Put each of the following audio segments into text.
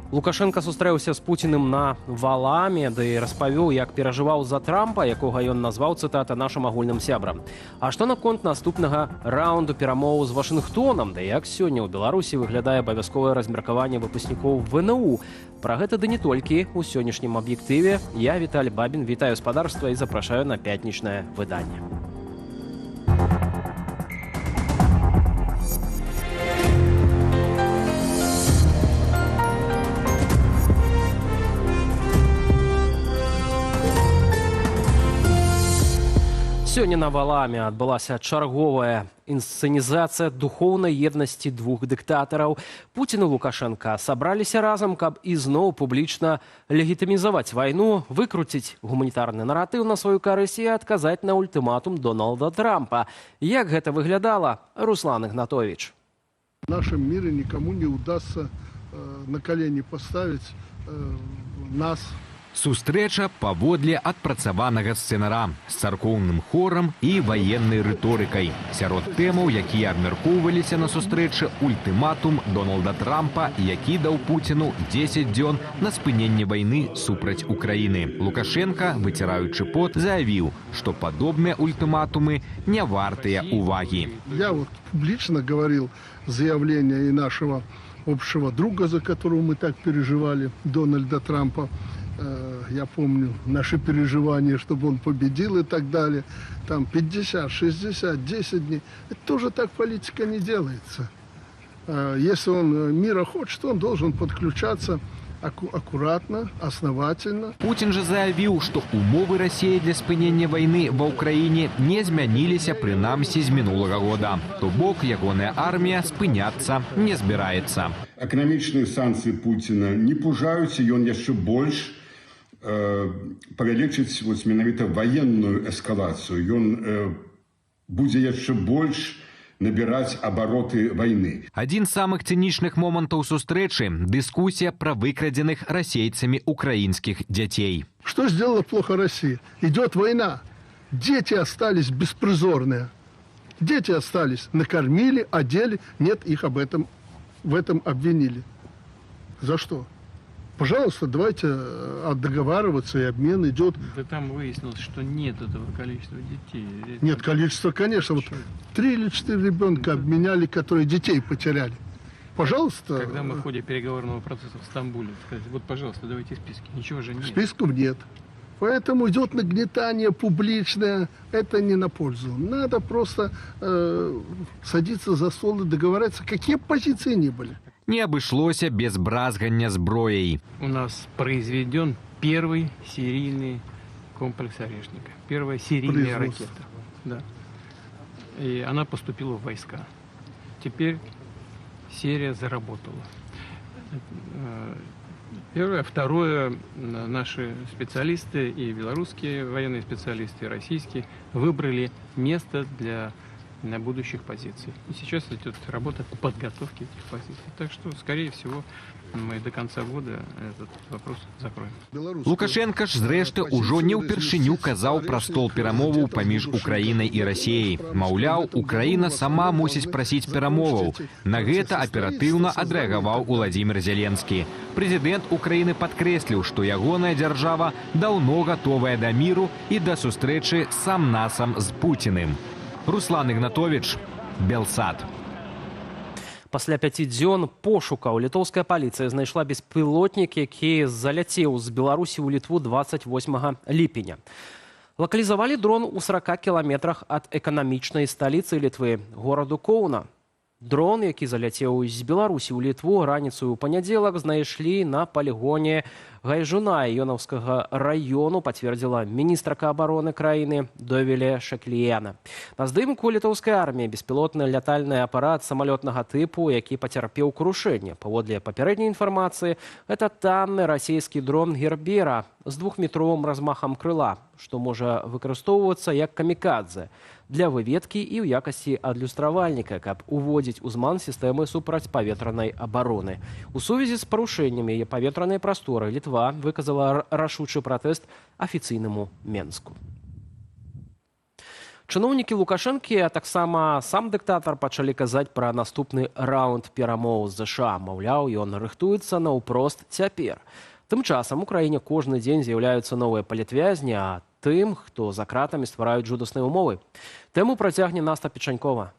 Лукашенко сустрэўся з Пуціным на валаме, ды і распавёў, як перажываў за Трампа, якога ён назваў, цытата, нашым агульным сябрам. А што наконт наступнага раунду перамоў з Вашынгтонам, да як сёння ў Беларусі выглядае абавязковае размеркаванне выпускнікоў ВНУ? Пра гэта ды не толькі ў сённяшнім аб'ектыве. Я, Віталь Бабін, вітаю спадарства і запрашаю на пятнічнае выданне. Сёння на валаме адбылася чарговая інсцэнізацыя духоўнай еднасці двух дыктатараў. Пуцін і Лукашенка сабраліся разам, каб ізноў публічна легітымізаваць вайну, выкруціць гуманітарны наратыў на сваю карысць і адказаць на ультыматум Дональда Трампа. Як гэта выглядала, Руслан Игнатович. В нашем мире никому не удастся на колени поставить нас. Сустрэча паводле адпрацаванага сцэнара з царкоўным хорам і ваеннай рыторыкай. Сярод тэмаў, якія абмяркоўваліся на сустрэчы, ультыматум Дональда Трампа, які даў Пуціну 10 дзён на спыненне вайны супраць Украіны. Лукашенка, выціраючы пот, заявіў, што падобныя ультыматумы не вартыя увагі. Я вот публично говорил заявление и нашего общего друга, за которого мы так переживали, Дональда Трампа. Я помню наши переживания, чтобы он победил и так далее. Там 50, 60, 10 дней. Это тоже так политика не делается. Если он мира хочет, он должен подключаться аккуратно, основательно. Путин же заявил, что умовы России для спынення войны в Украине не змяніліся прынамсі з минулого года. То бок ягоная армія спыняцца не збіраецца. Эканамічныя санкцыі Пуціна не пужаюць, ён яшчэ больш павялічыць менавіта ваенную эскалацыю. Ён будзе яшчэ больш набирать обороты войны. Один з самых циничных моментов сустрэчы – дискуссия про выкраденных российцами украинских детей. Что сделала плохо Россия? Идет война. Дети остались беспризорные. Дети остались. Накормили, одели. Нет, их в этом обвинили. За что? Пожалуйста, давайте договариваться, и обмен идет. Да там выяснилось, что нет этого количества детей. Нет количества, конечно. Вот 3 или 4 ребенка обменяли, которые детей потеряли. Пожалуйста. Когда мы в ходе переговорного процесса в Стамбуле сказали, вот, пожалуйста, давайте списки. Ничего же нет. Списков нет. Поэтому идет нагнетание публичное. Это не на пользу. Надо просто садиться за стол и договариваться, какие позиции ни были. Не обышлося без бразгання зброей. У нас произведен первый серийный комплекс «Орешника». Первая серийная ракета. Да. И она поступила в войска. Теперь серия заработала. Первое. Второе. Наши специалисты, и белорусские военные специалисты, и российские, выбрали место для будущих позиций. И сейчас идет работа по подготовке этих позиций. Так что, скорее всего, мы до конца года этот вопрос закроем. Лукашенко ж, зрэшты, ужо не ўпершыню казаў пра стол перамоваў паміж Украінай і Расіяй. Маўляў, Украіна сама мусіць прасіць перамоваў. На гэта аператыўна адрэагаваў Уладзімір Зеленскі. Прэзідэнт Украіны падкрэсліў, што ягоная дзяржава даўно гатовая да міру і да сустрэчы сам-насам з Пуціным. Руслан Игнатович, Белсат. Пасля 5 дзён пошукаў літоўская паліцыя знайшла беспілотнік, які заляцеў з Беларусі ў Літву 28 ліпеня. Лакалізавалі дрон у 40 кіламетрах ад эканамічнай сталіцы Літвы, гораду Коўна. Дрон, які заляцеў з Беларусі ў Літву раніцаю ў панядзелак, знайшлі на палігоне Гайжуна Ёнаўскага району, пацвердзіла міністрка абароны краіны Довеле Шакліяна. На здымку літоўскай арміі беспілотны лятальны апарат самалётнага тыпу, які пацярпеў крушэнне. Паводле папярэдняй інфармацыі, гэта танны расійскі дрон Гербера з 2-метровым размахам крыла, што можа выкарыстоўвацца як камікадзе для выведкі і ў якасці адлюстравальніка, каб уводзіць у зман сістэмы супрацьпаветранай абароны. У сувязі з парушэннем яе паветранай прасторы Літва выказала рашучы пратэст афіцыйнаму Менску. Чыноўнікі Лукашэнкі, а таксама сам дыктатар пачалі казаць пра наступны раунд перамоў з ЗША. Маўляў, ён рыхтуецца наўпрост цяпер. Тым часам у краіне кожны дзень з'яўляюцца новыя палітвязні, а тым, хто за кратамі ствараюць жудасныя ўмовы. Тэму працягне Наста Печанькова.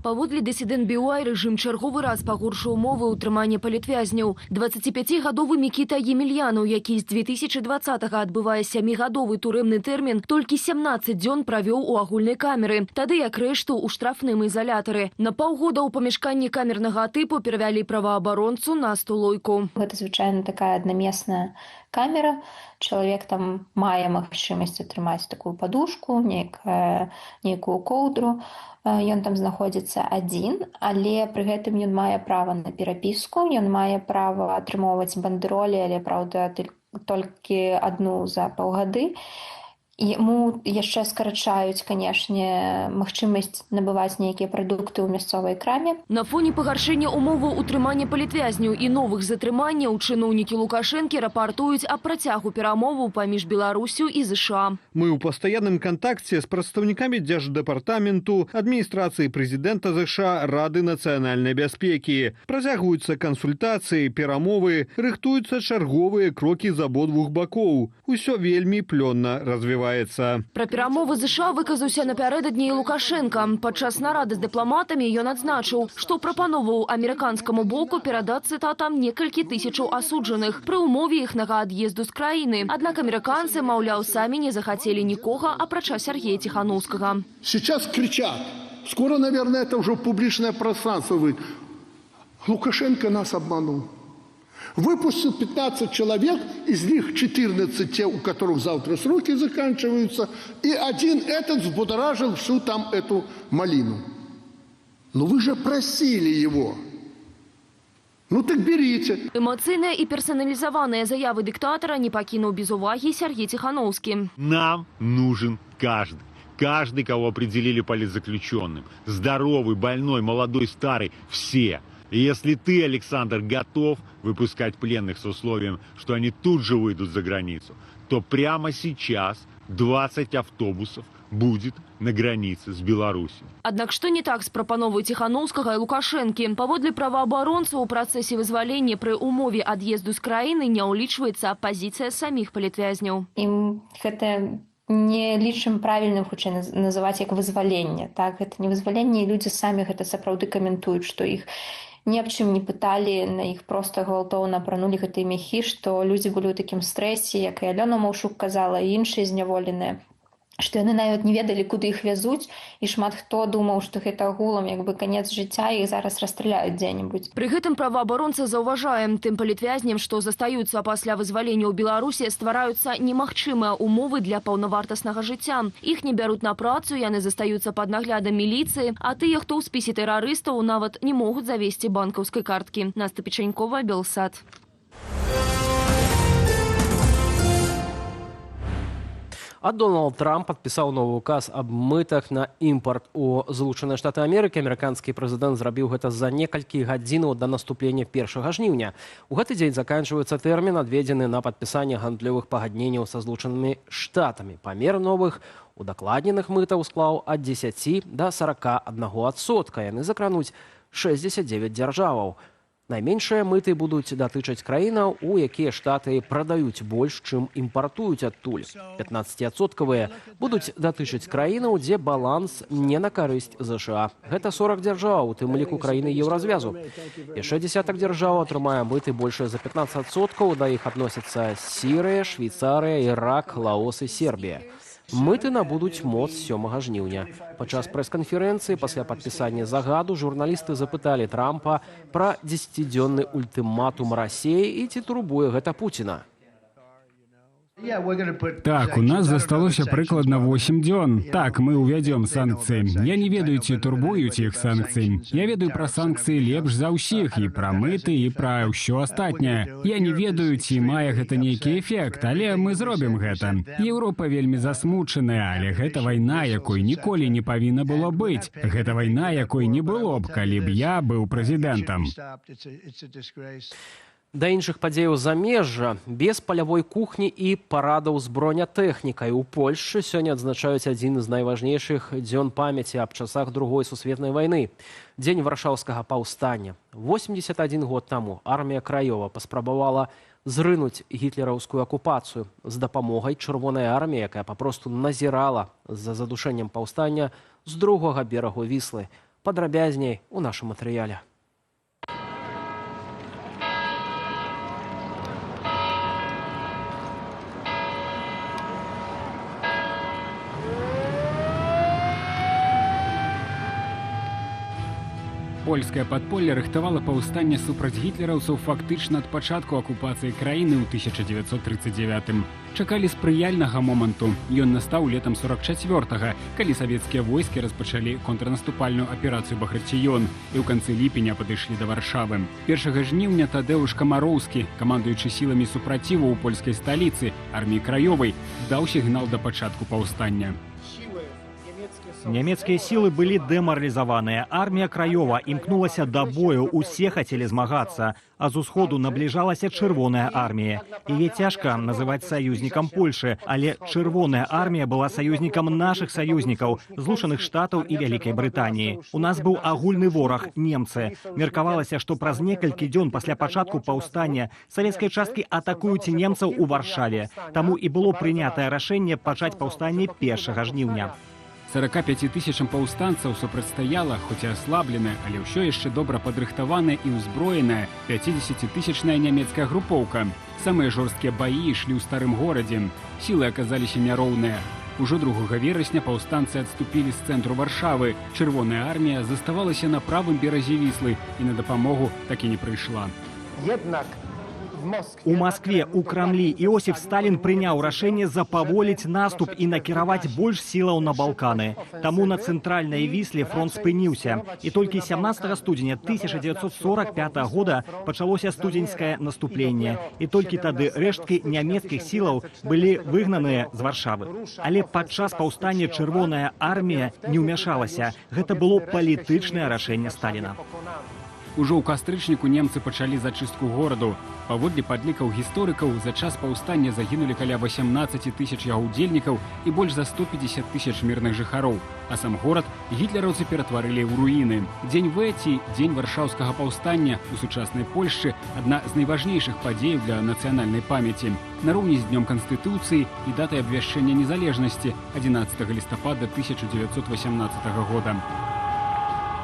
Паводле дысідэнт БЮА рэжым чарговы раз пагоршыў умовы ўтрымання палітвязняў. 25-гадовы Мікіта Емельянаў, які з 2020-го адбывае 7-гадовы турэмны тэрмін, толькі 17 дзён правёў у агульнай камеры, тады як рэшту ў штрафным ізалятары. На паўгода ў памяшканні камернага тыпу перавялі праваабаронцу Насту Лойку. Гэта звычайна такая аднамесная камера. Чалавек там мае магчымасць атрымаць такую падушку, нейкую коўдру. Ён там знаходзіцца адзін, але пры гэтым ён мае права на перапіску, ён мае права атрымоўваць бандэролі, але, праўда, толькі адну за паўгады. Яму яшчэ скарачаюць, канешне, магчымасць набываць нейкія прадукты ў мясцовай краме. На фоне пагаршэння умоваў утрымання палітвязняў і новых затрыманняў чыноўнікі Лукашэнкі рапартуюць аб працягу перамоваў паміж Беларусю і ЗША. Мы ў пастаянным кантакце з прадстаўнікамі Дзярждэпартаменту, адміністрацыі прэзідэнта ЗША, Рады нацыянальнай бяспекі. Працягваюцца кансультацыі, перамовы, рыхтуюцца чарговыя крокі з абодвух бакоў. Усё вельмі плённа развіваецца. Пра перамовы ЗША выказаўся напярэдадні Лукашенко. Падчас нарады з дыпламатамі ён адзначыў, што прапановаў амерыканскаму боку перадаць, цытатам, некалькі тысячаў асуджаных пры ўмове іхнага ад'езду з краіны. Аднак амерыканцы, маўляў, самі не захацелі нікога, апрача Сергея Тихановскага. Сейчас кричат. Скоро, наверное, это уже публичное пространство выйдет. Лукашенко нас обманул. Выпустил 15 человек, из них 14 те, у которых завтра сроки заканчиваются, и один этот взбудоражил всю там эту малину. Ну вы же просили его. Ну так берите. Эмоцыйныя і персаналізаваныя заявы дыктатара не пакінуў без увагі Сергей Тихановскі. Нам нужен каждый. Каждый, кого определили политзаключенным. Здоровый, больной, молодой, старый. Все. И если ты, Александр, готов выпускать пленных с условием, что они тут же выйдут за границу, то прямо сейчас 20 автобусов будет на границе с Беларусью. Аднак што не так з прапановай Тихановскага і Лукашэнкі? Паводле праваабаронцаў у працэсе вызвалення пры умове ад'езду з краіны не ўлічваецца пазіцыя саміх палітвязняў. Ім гэта не лічым правільным, хутчэй называць як вызваленне. Так, гэта не вызваленне, і людзі самі гэта сапраўды каментуюць, што іх ні аб чым не пыталі, на іх проста гвалтоўна апранулі гэтыя мяхі, што людзі былі ў такім стрэсе, як і Алёна Маўшук казала, і іншыя зняволеныя, што яны нават не ведалі, куды іх вязуць, і шмат хто думаў, што гэта агулам як бы канец жыцця, і іх зараз расстраляюць дзе-небудзь. Пры гэтым праваабаронца заўважае, тым палітвязням, што застаюцца пасля вызвалення ў Беларусі, ствараюцца немагчымыя умовы для паўнавартаснага жыцця. Іх не бяруць на працу, яны застаюцца пад наглядам міліцыі, а тыя, хто ў спісе тэрарыстаў, нават не могуць завесці банкаўскай карткі. Наста Печанькова, Белсат. А Дональд Трамп подпісаў новы указ аб мытах на імпорт у Злучаныя Штаты Амерыкі. Амерыканскі прэзідэнт зрабіў гэта за некалькі гадзінаў да наступлення 1 жніўня. У гэты дзень заканчваецца тэрмін, адведзены на падпісанне гандлёвых пагадненняў са Злучанымі Штатамі. Памер новых удакладненых мытаў склаў ад 10 да 41%. Яны закрануць 69 дзяржаваў. Найменшыя мыты будуць датычаць краінаў, у якія штаты прадаюць больш, чым імпартуюць адтуль. 15% будуць датычаць краінаў, дзе баланс не на карысць ЗША. Гэта 40 дзяржаў, у тым ліку краіны еўразвязу. Яшчэ десятак дзяржаў атрымае мыты большыя за 15%, да іх адносяцца Сірыя, Швейцарыя, Ірак, Лаос і Сербія. Мыты набудуць моц 7 жніўня. Падчас прэс-канферэнцыі пасля падпісання загаду журналісты запыталі Трампа пра 10-дзённы ультыматум Расіі і ці турбуе гэта Пуціна. Так, у нас засталося прыкладна 8 дзён. Так, мы ўвядзём санкцыі. Я не ведаю, ці турбуюць іх санкцыі. Я ведаю пра санкцыі лепш за ўсіх, і пра мыты, і пра ўсё астатняе. Я не ведаю, ці мае гэта нейкі эфект, але мы зробім гэта. Еўропа вельмі засмучаная, але гэта вайна, якой ніколі не павінна было быць. Гэта вайна, якой не было б, калі б я быў прэзідэнтам. Да іншых падзеяў замежжа, без палявой кухні і парадаў з бронятэхнікай. У Польшчы сёння адзначаюць адзін з найважнейшых дзён памяці аб часах Другой сусветнай вайны. Дзень варшаўскага паўстання. 81 год таму армія Краёва паспрабавала зрынуць гітлераўскую акупацыю з дапамогай чырвонай арміі, якая папросту назірала за задушэннем паўстання з другога берагу Віслы. Падрабязней у нашым матэрыяле. Польскае падполле рыхтавала паўстанне супраць гітлераўцаў фактычна ад пачатку акупацыі краіны ў 1939-м. Чакалі спрыяльнага моманту. Ён настаў летам 44-га, калі савецкія войскі распачалі контрнаступальную аперацыю «Баграціён» і ў канцы ліпеня падышлі да Варшавы. 1 жніўня Тадэуш Камароўскі, камандуючы сіламі супраціву ў польскай сталіцы, арміі Краёвай, даў сігнал да пачатку паўстання. Нямецкія сілы былі дэмаралізаваныя. Армія Краёва імкнулася да бою, усе хацелі змагацца. А з усходу набліжалася чырвоная армія. Яе цяжка называць саюзнікам Польшы, але чырвоная армія была саюзнікам нашых саюзнікаў, Злучаных Штатаў і Вялікай Брытаніі. У нас быў агульны вораг – немцы. Меркавалася, што праз некалькі дзён пасля пачатку паўстання савецкія часткі атакуюць немцаў у Варшаве. Таму і было прынятае рашэнне пачаць паўстанне 1 жніўня. 45 тысячам паўстанцаў супрацьстаяла, хоць і аслабленая, але ўсё яшчэ добра падрыхтаваная і ўзброеная 50-тысячная нямецкая групоўка. Самыя жорсткія баі ішлі ў старым горадзе. Сілы аказаліся няроўныя. Ужо 2 верасня паўстанцы адступілі з цэнтру Варшавы. Чырвоная армія заставалася на правым беразе Віслы і на дапамогу так і не прыйшла. У Маскве, у Крамлі Іосиф Сталін прыняў рашэнне запаволіць наступ і накіраваць больш сілаў на Балканы. Таму на цэнтральнай Вісле фронт спыніўся. І толькі 17 студзеня 1945 года пачалося студзеньскае наступленне. І толькі тады рэшткі нямецкіх сілаў былі выгнаныя з Варшавы. Але падчас паўстання чырвоная армія не ўмяшалася. Гэта было палітычнае рашэнне Сталіна. Ужо ў кастрычніку немцы пачалі зачыстку гораду. Паводле падлікаў гісторыкаў, за час паўстання загінулі каля 18 тысяч яго ўдзельнікаў і больш за 150 тысяч мірных жыхароў. А сам горад гітлераўцы ператварылі ў руіны. Дзень В ці дзень варшаўскага паўстання у сучаснай Польшчы адна з найважнейшых падзеяў для нацыянальнай памяці. Нароўні з днём Канстытуцыі і датай абвяшчэння незалежнасці 11 лістапада 1918 года.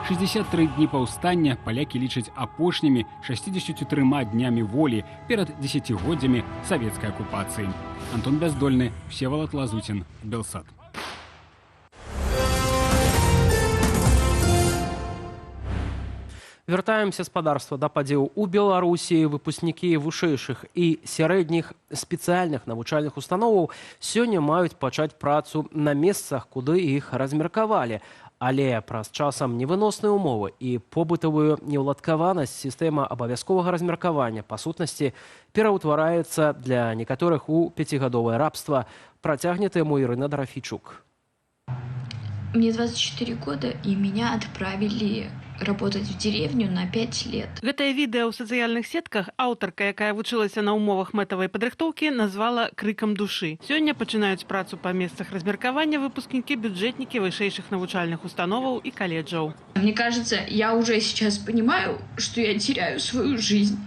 63 дні паўстання палякі лічаць апошнімі 63 днямі волі перад дзесяцігоддзямі савецкай акупацыі. Антон Бяздольны, Всеволод Лазутін, Белсат. Вяртаемся спадарства да падзеяў у Беларусі. Выпускнікі вышэйшых і сярэдніх спецыяльных навучальных установаў сёння маюць пачаць працу на месцах, куды іх размеркавалі. Але праз часам невыносныя ўмовы і побытавую неўладкаванасць сістэма абавязковага размеркавання па сутнасці пераўтвараецца для некаторых у 5гадовае рабства. Працягне тэму Ірына Дорофейчук. Мне 24 года, и меня отправили работать в деревню на 5 лет. Гэтае відэа ў сацыяльных сетках аўтарка, якая вучылася на умовах мэтавай падрыхтоўкі, назвала крыкам душы. Сёння пачынаюць працу па месцах размеркавання выпускнікі бюджэтнікі вышэйшых навучальных установаў і каледжаў. Мне кажется, я уже сейчас понимаю, что я теряю свою жизнь.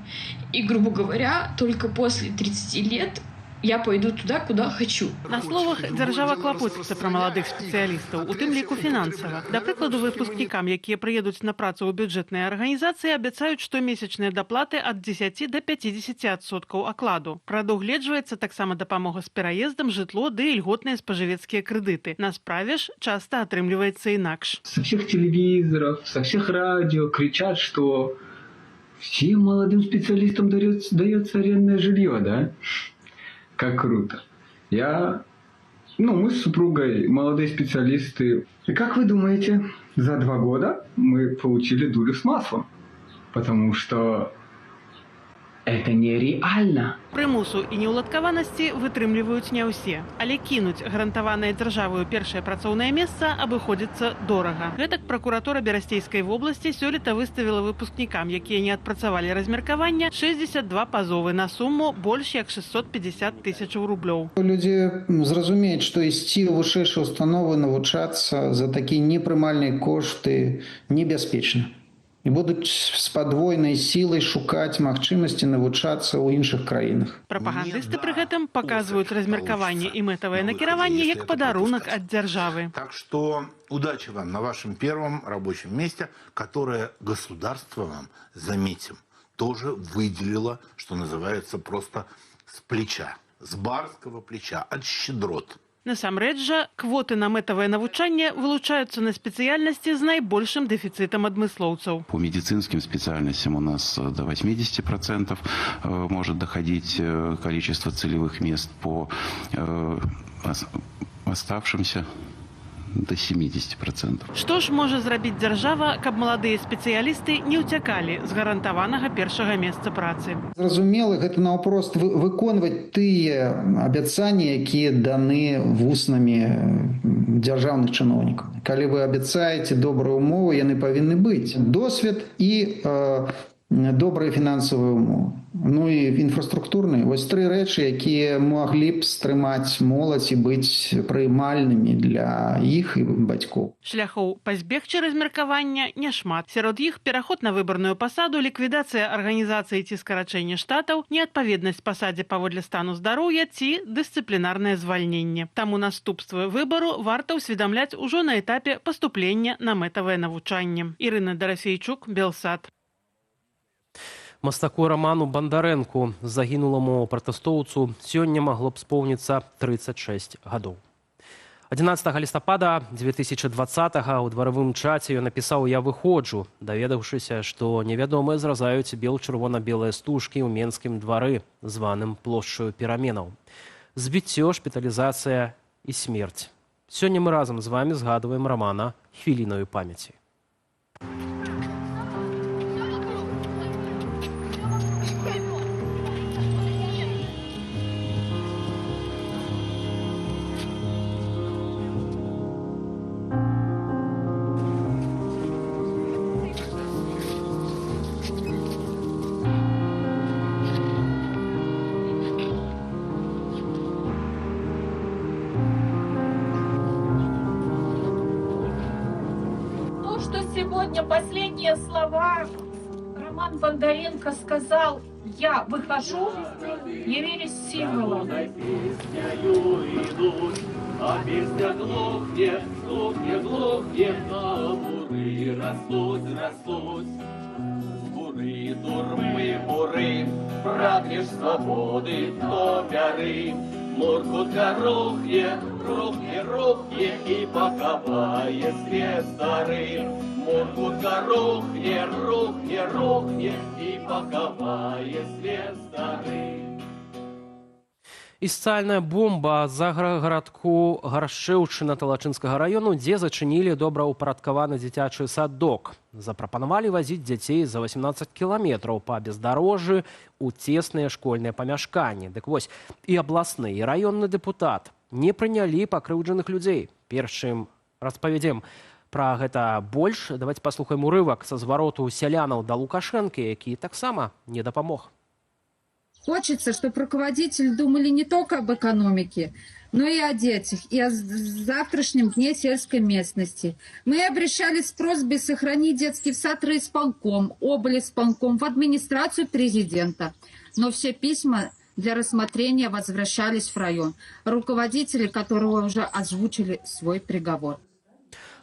И, грубо говоря, только после 30 лет я пойду туда, куда хочу. На словах дзяржава клапоціцца пра маладых спецыялістаў, у тым ліку фінансава. Да прыкладу, выпускнікам, якія прыедуць на працу ў бюджэтныя арганізацыі, абяцаюць штомесячныя даплаты ад 10 до 50% акладу. Прадугледжваецца таксама дапамога з пераездам, жытло ды ільготныя спажывецкія крэдыты. На справе ж часта атрымліваецца інакш. Со всех телевизоров, со всех радио кричат, что всем молодым специалистам дается арендное жилье, да? Как круто. Мы с супругой молодые специалисты. И как вы думаете, за 2 года мы получили дулю с маслом? Потому что это нереально. Прымусу і неўладкаванасці вытрымліваюць не ўсе. Але кінуць гарантаванае дзяржаваю першае працоўнае месца абыходзіцца дорага. Гэтак пракуратура Берасцейскай вобласці сёлета выставіла выпускнікам, якія не адпрацавалі размеркавання, 62 пазовы на суму больш як 650 тысячаў рублёў. Людзі зразумеюць, што ісці ў вышэйшыя установы навучацца за такія непрымальныя кошты небяспечна. І будуць з падвойнай сілай шукаць магчымасці навучацца ў іншых краінах. Прапагандысты пры гэтым паказваюць размеркаванне і мэтавае накіраванне як падарунак ад дзяржавы. Так что удачи вам на вашем первом рабочем месте, которое государство вам, заметим, тоже выделило, что называется, просто с плеча, с барского плеча, от щедрот. Насамрэч жа, квоты на мэтавае навучанне вылучаюцца на спецыяльнасці з найбольшым дэфіцытам адмыслоўцаў. По медицинским специальностям у нас до 80% может доходить количество целевых мест, по оставшимся до 70%. Што ж можа зрабіць дзяржава, каб маладыя спецыялісты не ўцякалі з гарантаванага першага месца працы? Зразумела, гэта наўпрост выконваць тыя абяцанні, якія даны вуснамі дзяржаўных чыноўнікаў. Калі вы абяцаеце добрыя умовы, яны павінны быць. Досвед і добрыя фінансавыя умовы. Ну і інфраструктурныя. Вось тры рэчы, якія маглі б стрымаць моладзь і быць прымальнымі для іх і бацькоў. Шляхоў пазбегчы размеркавання няшмат. Сярод іх пераход на выбарную пасаду, ліквідацыя арганізацыі ці скарачэнне штатаў, неадпаведнасць пасадзе паводле стану здароўя ці дысцыплінарнае звальненне. Таму наступствы выбару варта ўсведамляць ужо на этапе паступлення на мэтавае навучанне. Ірына Дарафейчук, Белсат. Мастаку Роману Бандарэнку, загінуламу пратэстоўцу, сёння магло б споўніцца 36 гадоў. 11 лістапада 2020-го ў дваравым чаце ён напісаў «Я выходжу», даведаўшыся, што невядомыя зразаюць бел-чырвона-белыя стужкі ў Менскім двары, званым плошчаю пераменаў. Збіццё, шпіталізацыя і смерць. Сёння мы разам з вамі згадваем Романа хвілінаю памяці. Сегодня последние слова Роман Бондаренко сказал: «Я выхожу, явились символом». А песня глохнет, глохнет, глохнет, а бури растут, растут. Бури, турмы, бури, прагнешь свободы, то пяры. Моркутка рухнет, рухнет, рухнет, и поховает свет старый. Моркутка рухнет, рухнет, рухнет, и поховает свет старый. І соціальная бомба за гарадку Гаршэўчына Талачынскага району, дзе зачынілі добраўпарадкаваны дзіцячы садок. Запрапанавалі вазіць дзяцей за 18 кіламетраў па бездарожжы ў цесныя школьныя памяшканні. Дык вось, і абласны, і раённы дэпутат не прынялі пакрыўджаных людзей. Перш чым распавядзем пра гэта больш, давайте паслухаем урывак са звароту сялянаў да Лукашэнкі, які таксама не дапамог. Хочется, чтобы руководители думали не только об экономике, но и о детях, и о завтрашнем дне сельской местности. Мы обращались с просьбой сохранить детский сад райисполком, облисполком, в администрацию президента. Но все письма для рассмотрения возвращались в район, руководители которого уже озвучили свой приговор.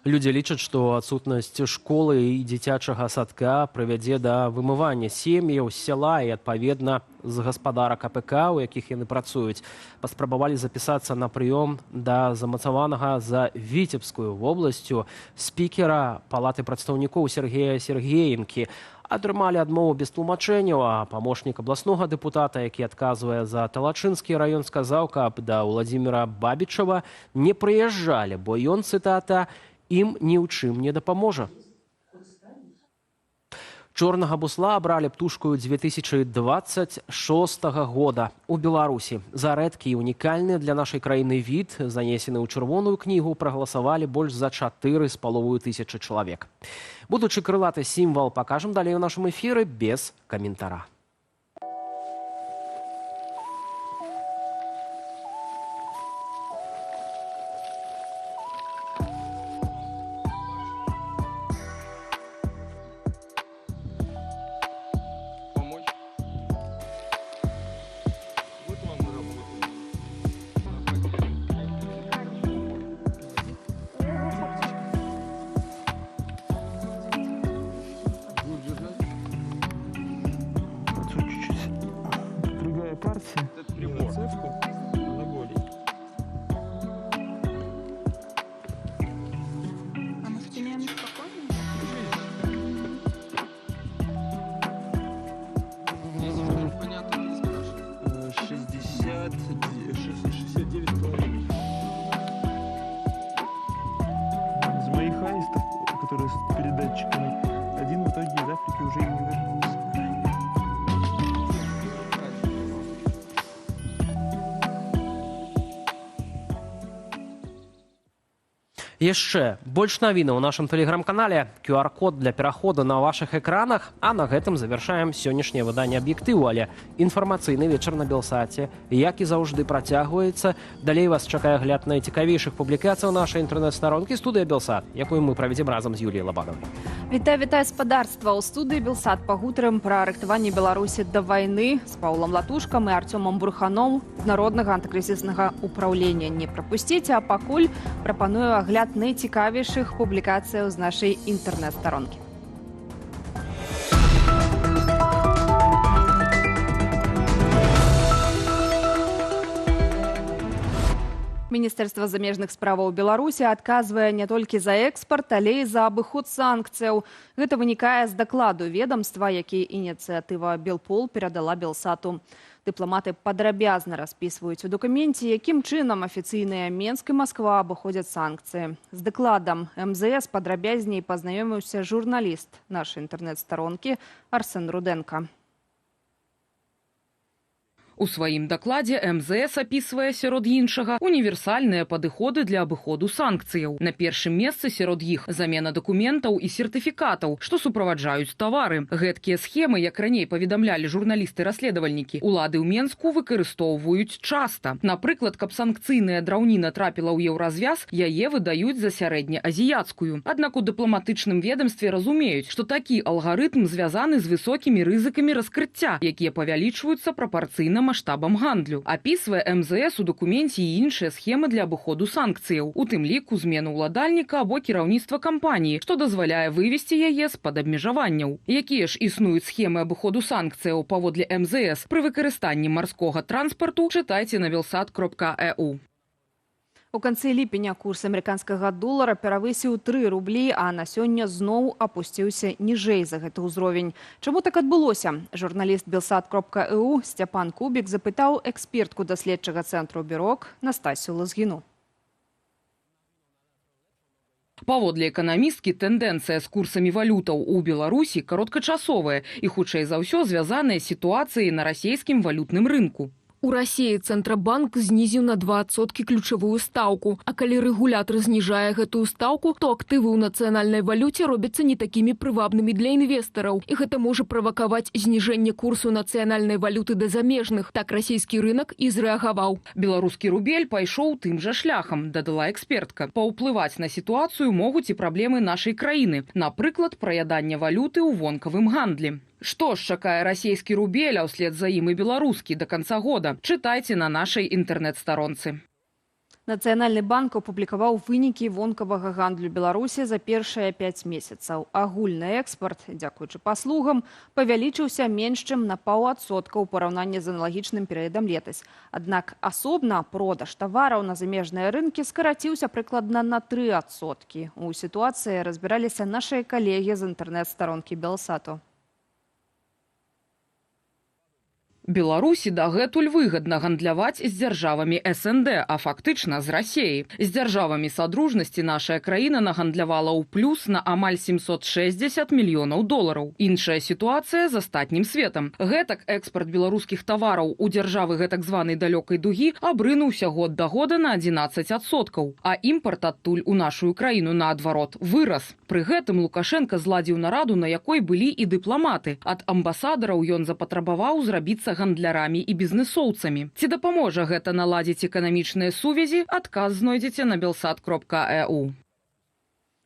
Людзі лічаць, што адсутнасць школы і дзіцячага садка прывядзе да вымывання сем'яў з сяла і, адпаведна, з гаспадарак АПК, у якіх яны працуюць. Паспрабавалі запісацца на прыём да замацаванага за Віцебскую вобласцю спікера Палаты прадстаўнікоў Сергея Сергеенкі. Атрымалі адмову без тлумачэнняў, а памочнік абласнога дэпутата, які адказвае за Талачынскі раён, сказаў, каб да Владзіміра Бабічава не прыязджалі, бо ён, цытата, «ім ні ў чым не дапаможа». Чорнага бусла абралі птушкаю 2026 года у Беларусі. За рэдкі і унікальны для нашай краіны від, занесены ў чырвоную кнігу, прагаласавалі больш за 4,5 чалавек. Будучы крылаты сімвал пакажам далей у нашым эфіры без каментара. Из моих аистов, которые с передатчиками, один в итоге из Африки уже и не вернулся. Яшчэ больш навінаў у нашым тэлеграм-канале, QR-код для пераходу на вашых экранах, а на гэтым завяршаем сённяшняе выданне аб'ектыву, але інфармацыйны вечар на Белсаце, як і заўжды, працягваецца. Далей вас чакае агляд найцікавейшых публікацый нашай інтэрнэт-старонкі студыя Белсат, якую мы правядзем разам з Юліяй Лабановай. Вітаю спадарства. У студыі Белсат пагутарым пра рыхтаванне Беларусі да вайны з Паўлам Латушкам і Арцёмам Бурханом з Народнага антыкрызіснага ўпраўлення. Не прапусціце, а пакуль прапаную агляд найцікавейшых публікацыяў з нашай інтэрнэт-старонкі. Міністэрства замежных справаў Беларусі адказвае не толькі за экспарт, але і за абыход санкцыяў. Гэта вынікае з дакладу ведомства, які ініцыятыва Белпол перадала Белсату. Дыпламаты падрабязна распісваюць у дакуменце, якім чынам афіцыйныя Менск і Масква абыходзяць санкцыі. З дакладам МЗС падрабязней пазнаёміўся журналіст нашай інтэрнэт-старонкі Арсен Руденко. У сваім дакладзе МЗС апісвае сярод іншага універсальныя падыходы для абыходу санкцыяў. На першым месцы сярод іх замена дакументаў і сертыфікатаў, што суправаджаюць тавары. Гэткія схемы, як раней паведамлялі журналісты-расследавальнікі, улады ў Менску выкарыстоўваюць часта. Напрыклад, каб санкцыйная драўніна трапіла ў еўразвяз, яе выдаюць за сярэднеазіяцкую. Аднак у дыпламатычным ведомстве разумеюць, што такі алгарытм звязаны з высокімі рызыкамі раскрыцця, якія павялічваюцца прапарцыйна маштабам гандлю. Апісвае МЗС у дакуменце і іншыя схемы для абыходу санкцыяў, у тым ліку змену ўладальніка або кіраўніцтва кампаніі, што дазваляе вывесці яе з-пад абмежаванняў. Якія ж існуюць схемы абыходу санкцыяў паводле МЗС пры выкарыстанні марскога транспарту, чытайце на belsat.eu. У канцы ліпеня курс амерыканскага долара перавысіў 3 рублі, а на сёння зноў апусціўся ніжэй за гэты ўзровень. Чаму так адбылося? Журналіст belsat.eu Сцяпан Кубік запытаў экспертку даследчага цэнтру Бюрок Настасію Лазгіну. Паводле эканамісткі, тэндэнцыя з курсамі валютаў у Беларусі кароткачасовая і, хутчэй за ўсё, звязаная з сітуацыяй на расійскім валютным рынку. У России Центробанк знизил на 2% ключевую ставку. А коли регулятор снижает эту ставку, то активы в национальной валюте робятся не такими привабными для инвесторов. И это может провоковать снижение курсу национальной валюты до замежных. Так российский рынок и зреагаваў. Беларускі рубель пайшоў тым жа шляхам, дадала экспертка. Паўплываць на сітуацыю могуць і праблемы нашай краіны. Напрыклад, праядання валюты ў вонкавым гандлі. Што ж чакае расійскі рубель, а ўслед за ім і беларускі да канца года? Чытайце на нашай інтэрнэт-старонцы. Нацыянальны банк апублікаваў вынікі вонкавага гандлю Беларусі за першыя 5 месяцаў. Агульны экспарт, дзякуючы паслугам, павялічыўся менш чым на 0,5% у параўнанні з аналагічным перыядам летась. Аднак асобна продаж тавараў на замежныя рынкі скараціўся прыкладна на 3%. У сітуацыі разбіраліся нашыя калегі з інтэрнэт-старонкі Белсату. Беларусі дагэтуль выгадна гандляваць з дзяржавамі СНД, а фактычна з Расіяй. З дзяржавамі садружнасці нашая краіна нагандлявала ў плюс на амаль 760 мільёнаў долараў. Іншая сітуацыя з астатнім светам. Гэтак экспарт беларускіх тавараў у дзяржавы гэтак званай далёкай дугі абрынуўся год да года на 11%, а імпарт адтуль у нашу краіну наадварот вырас. Пры гэтым Лукашенко зладзіў нараду, на якой былі і дыпламаты. Ад амбасадараў ён запатрабаваў зрабіцца гандлярамі і бізнесоўцамі. Ці дапаможа гэта наладзіць эканамічныя сувязі? Адказ знойдзеце на belsat.eu.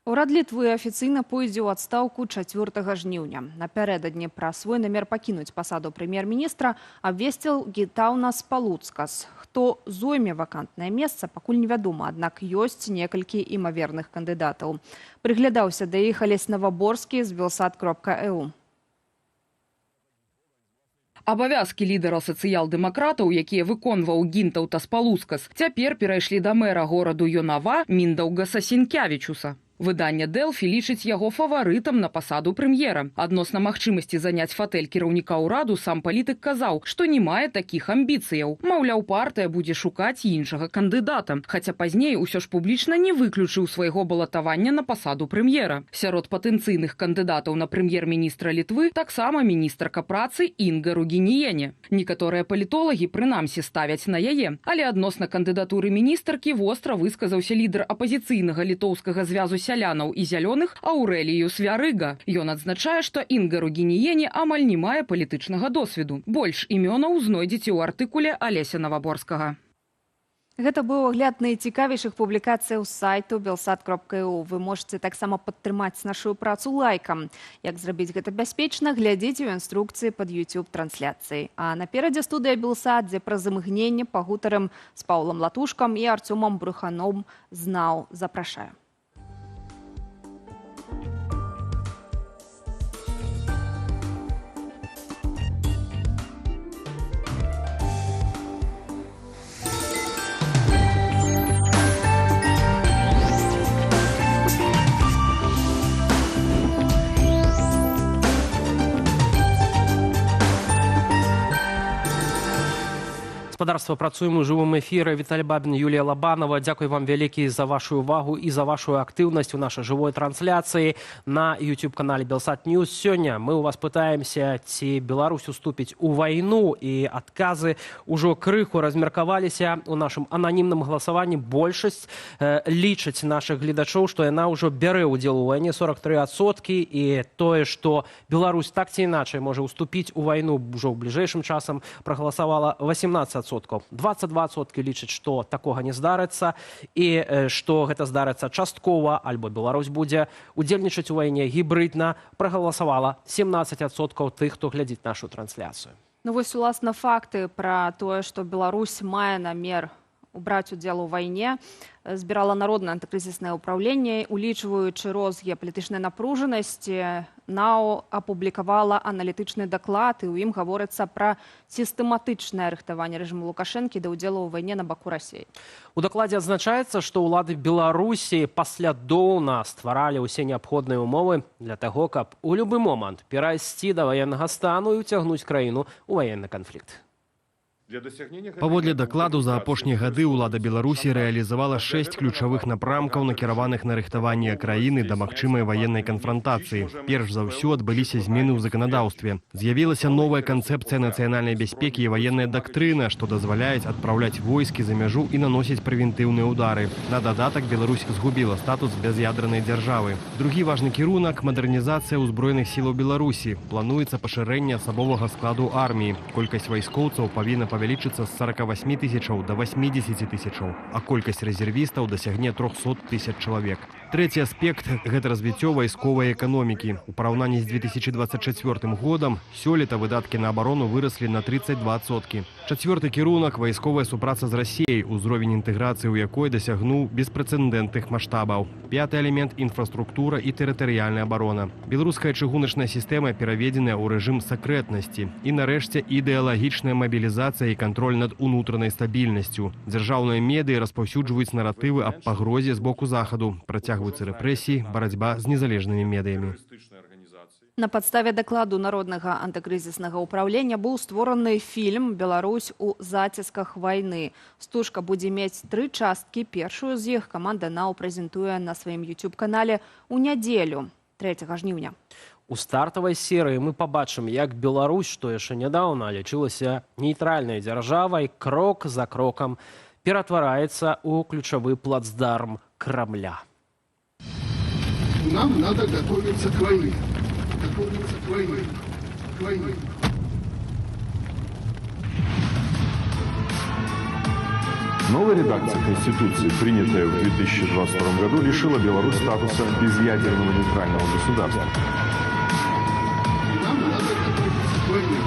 Урад Літвы афіцыйна пойдзе ў адстаўку 4 жніўня. Напярэдадні пра свой намер пакінуць пасаду прэм'ер-міністра абвесціў Гітаўнас Палуцкас. Хто зойме вакантнае месца, пакуль невядома, аднак ёсць некалькі імаверных кандыдатаў. Прыглядаўся да іх Алесь Наваборскі з belsat.eu. Абавязкі лідара сацыял-дэмакратаў, якія выконваў Гінтаўтас Палуцкас, цяпер перайшлі да мэра гораду Йонава Міндаўгаса Сінкявічуса. Выданне Дэлфі лічыць яго фаварытам на пасаду прэм'ера. Адносна магчымасці заняць фатэль кіраўніка ўраду сам палітык казаў, што не мае такіх амбіцыяў. Маўляў, партыя будзе шукаць іншага кандыдата, хаця пазней усё ж публічна не выключыў свайго балатавання на пасаду прэм'ера. Сярод патэнцыйных кандыдатаў на прэм'ер-міністра Літвы таксама міністрка працы Інга Ругініене. Некаторыя палітолагі прынамсі ставяць на яе, але адносна кандыдатуры міністркі востра высказаўся лідар апазіцыйнага літоўскага звязу сялянаў і зялёных Аўрэліюс Вярыга. Ён адзначае, што Інга Ругініене амаль не мае палітычнага досведу. Больш імёнаў знойдзеце ў артыкуле Алеся Наваборскага. Гэта быў агляд найцікавейшых публікацыяў з сайту belsat.eu. Вы можете таксама падтрымаць нашу працу лайкам. Як зрабіць гэта бяспечна, глядзіце ў інструкцыі пад YouTube-трансляцыяй. А наперадзе студыя Белсат, дзе праз імгненне пагутарым з Паўлам Латушкам і Арцёмам Бруханом знаў. Запрашаю. Господарства, працуем у жывым эфіры. Віталій Бабін, Юлія Лабанова. Дзякуй вам вялікі за вашу увагу і за вашу актыўнасць у нашай жывой трансляцыі на YouTube-канале Белсат Ньюс. Сёння мы у вас пытаемся, ці Беларусь уступіць у вайну, і адказы ўжо крыху размеркаваліся у нашым ананімным галасаванні. Большасць лічаць нашых гледачоў, што яна ўжо бярэ ўдзел у вайне, 43%, і тое, што Беларусь так ці іначай можа уступіць у вайну ўжо ў бліжэйшым часам, прагаласавала 18%. 22% лічаць, што такога не здарыцца, і што гэта здарыцца часткова, альбо Беларусь будзе удзельнічаць у вайне гібрыдна, прагаласавала 17% тых, хто глядзіць нашу трансляцыю. Ну вось, уласна, факты пра тое, што Беларусь мае намер браць удзел у вайне, збірала Народнае антыкрызіснае ўпраўленне, улічваючы рост геапалітычнай напружанасці. НАО апублікавала аналітычны даклад, і ў ім гаворыцца пра сістэматычнае рыхтаванне рэжыму Лукашэнкі да ўдзелу ў вайне на баку Расіі. У дакладзе адзначаецца, што ўлады Беларусі паслядоўна стваралі ўсе неабходныя ўмовы для таго, каб у любы момант перайсці да ваеннага стану і ўцягнуць краіну ў ваенны канфлікт. Паводле дакладу, за апошнія гады ўлада Беларусі рэалізавала 6 ключавых напрамкаў, накіраваных на рыхтаванне краіны да магчымай ваеннай канфрантацыі. Перш за ўсё адбыліся змены ў заканадаўстве. З'явілася новая канцэпцыя нацыянальнай бяспекі і ваенная дактрына, што дазваляюць адпраўляць войскі за мяжу і наносіць прэвентыўныя ўдары. На дадатак Беларусь згубіла статус бяз'ядранай дзяржавы. Другі важны кірунак – мадэрнізацыя ўзброеных сілаў Беларусі. Плануецца пашырэнне асабовага складу арміі. Колькасць вайскоўцаў павінна павялічыцца з 48 тысячаў да 80 тысячаў, а колькасць рэзервістаў дасягне 300 тысяч чалавек. Трэці аспект – гэта развіццё вайсковай эканомікі. У параўнанні з 2024 годам сёлета выдаткі на абарону выраслі на 32%. Чацвёрты кірунак – вайсковая супраца з Расіяй, узровень інтэграцыі ў якой дасягнуў беспрэцэдэнтных маштабаў. Пяты элемент – інфраструктура і тэрытарыяльная абарона. Беларуская чыгуначная сістэма пераведзеная ў рэжым сакрэтнасці. І нарэшце ідэалагічная мабілізацыя і кантроль над унутранай стабільнасцю. Дзяржаўныя медыі распаўсюджваюць наратывы аб пагрозе з боку захаду. Працягваюцца рэпрэсіі, барацьба з незалежнымі медыямі. На падставе дакладу Народнага антыкрызіснага ўпраўлення быў створаны фільм «Беларусь у зацісках вайны». Стужка будзе мець 3 часткі. Першую з іх каманда НАУ прэзентуе на сваім YouTube-канале ў нядзелю, 3 жніўня. У стартавай серыі мы пабачым, як Беларусь, што яшчэ нядаўна лічылася нейтральнай дзяржавай, крок за крокам ператвараецца ў ключавы плацдарм Крамля. Нам надо готовиться к войне. Готовиться к войне. К войне. Новая редакция Конституции, принятая в 2022 году, лишила Беларусь статуса безъядерного нейтрального государства. Нам надо готовиться к войне.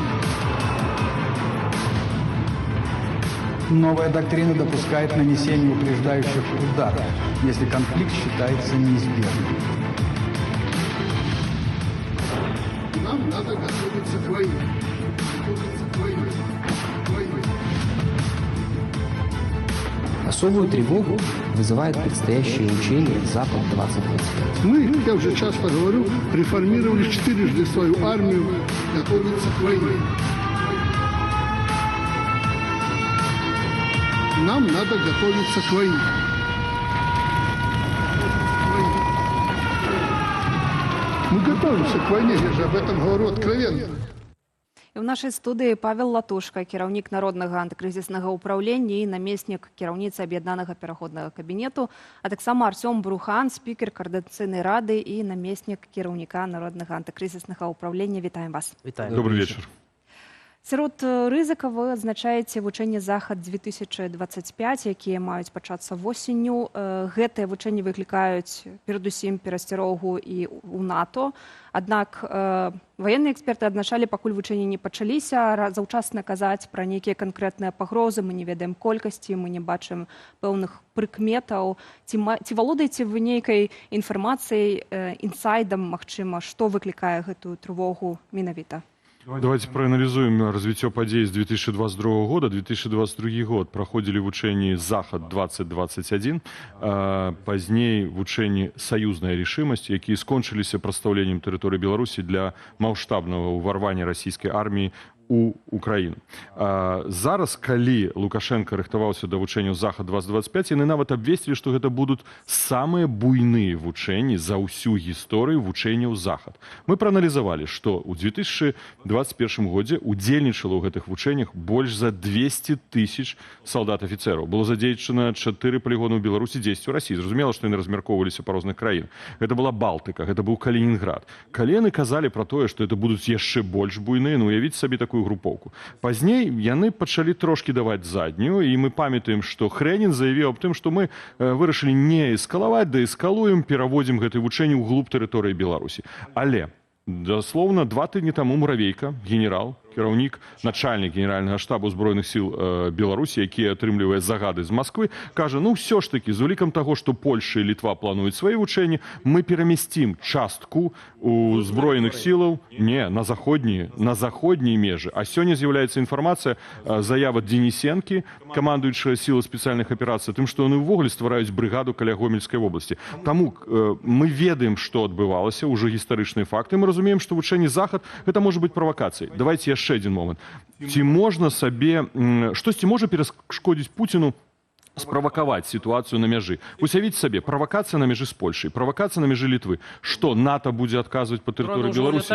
Новая доктрина допускает нанесение упреждающих ударов, если конфликт считается неизбежным. Нам надо готовиться к войне. Готовиться к войне. К войне. Особую тревогу вызывает предстоящее учение «Запад-2025». Мы, я уже часто говорю, реформировали 4 свою армию, готовиться к войне. Нам надо готовиться к войне. Мы готовимся к войне, я же об этом говорю откровенно. І ў нашай студыі Павел Латушка, кіраўнік Народнага антыкрызіснага ўпраўлення і намеснік кіраўніцы аб'яднанага пераходнага кабінету, а таксама Арсём Брухан, спікер Координацыйнай рады і намеснік кіраўніка Народнага антыкрызіснага ўпраўлення. Вітаем вас. Вітаем. Добрый вечер. Сярод рызыкаў вы адзначаеце вучэнне «Захад-2025», якія маюць пачацца восенню. Гэтыя вучэнні выклікаюць перадусім перасцярогу і ў НАТО. Аднак ваенныя эксперты адзначалі, пакуль вучэнні не пачаліся, заўчасна казаць пра нейкія канкрэтныя пагрозы. Мы не ведаем колькасці, мы не бачым пэўных прыкметаў. Ці валодаеце вы нейкай інфармацыяй, інсайдам, магчыма, што выклікае гэтую трывогу менавіта? Давайте проанализуем развитие подей с 2022 года. 2022 год проходили в учении «Захад-2021», позднее в учении «Союзная решимость», которые скончились представлением территории Беларуси для масштабного уварвания российской армии у Украіну. Зараз, калі Лукашенко рыхтаваўся да вучэнняў «Захад-2025», яны нават абвесцілі, што гэта будуць самыя буйныя вучэнні за ўсю гісторыю вучэнняў «Захад». Мы прааналізавалі, што ў 2021 годзе удзельнічала ў гэтых вучэннях больш за 200 000 салдат-афіцэраў. Было задзейнічана 4 полігоны ў Беларусі, 10 у Расіі. Зразумела, што яны размяркоўваліся па розных краінах. Гэта была Балтыка, гэта быў Калінінград. Калі яны казалі пра тое, што гэта будуць яшчэ больш буйныя, ну уявіце сабе такую групоўку. Пазней яны пачалі трошкі даваць заднюю, і мы памятаем, што Хрэнін заявіў аб тым, што мы вырашылі не эскалаваць, да эскалуем, пераводзім гэтыя вучэнні ў глуб тэрыторыі Беларусі. Але, дословна, 2 тыдні таму Муравейка, генерал, кіраўнік, начальнік генеральнага штабу збройных сіл Беларусі, які атрымлівае загады з Москвы, кажа, ну все ж таки, з улікам таго, што Польша і Літва плануюць свае вучэнні, мы перамясцім частку узброеных сілаў на заходнія межы. А сёння з'яўляецца інфармацыя, заява Денисенкі, камандуючага сілы спецыяльных аперацый, тым, што яны ўвогуле ствараюць брыгаду каля Гомельскай вобласці. Таму мы ведаем, што адбывалася, ўжо гістарычныя факты, мы разумеем, што вучэнне «Захад» гэта можа быць правакацыяй. Давайте яшчэ один момент. Ці можна сабе, штосьці можа перашкодзіць Пуціну справакаваць сітуацыю на мяжы? Уявіце сабе, правакацыя на мяжы з Польшай, правакацыя на мяжы Літвы. Што, НАТО будзе адказваць па тэрыторыі Беларусі?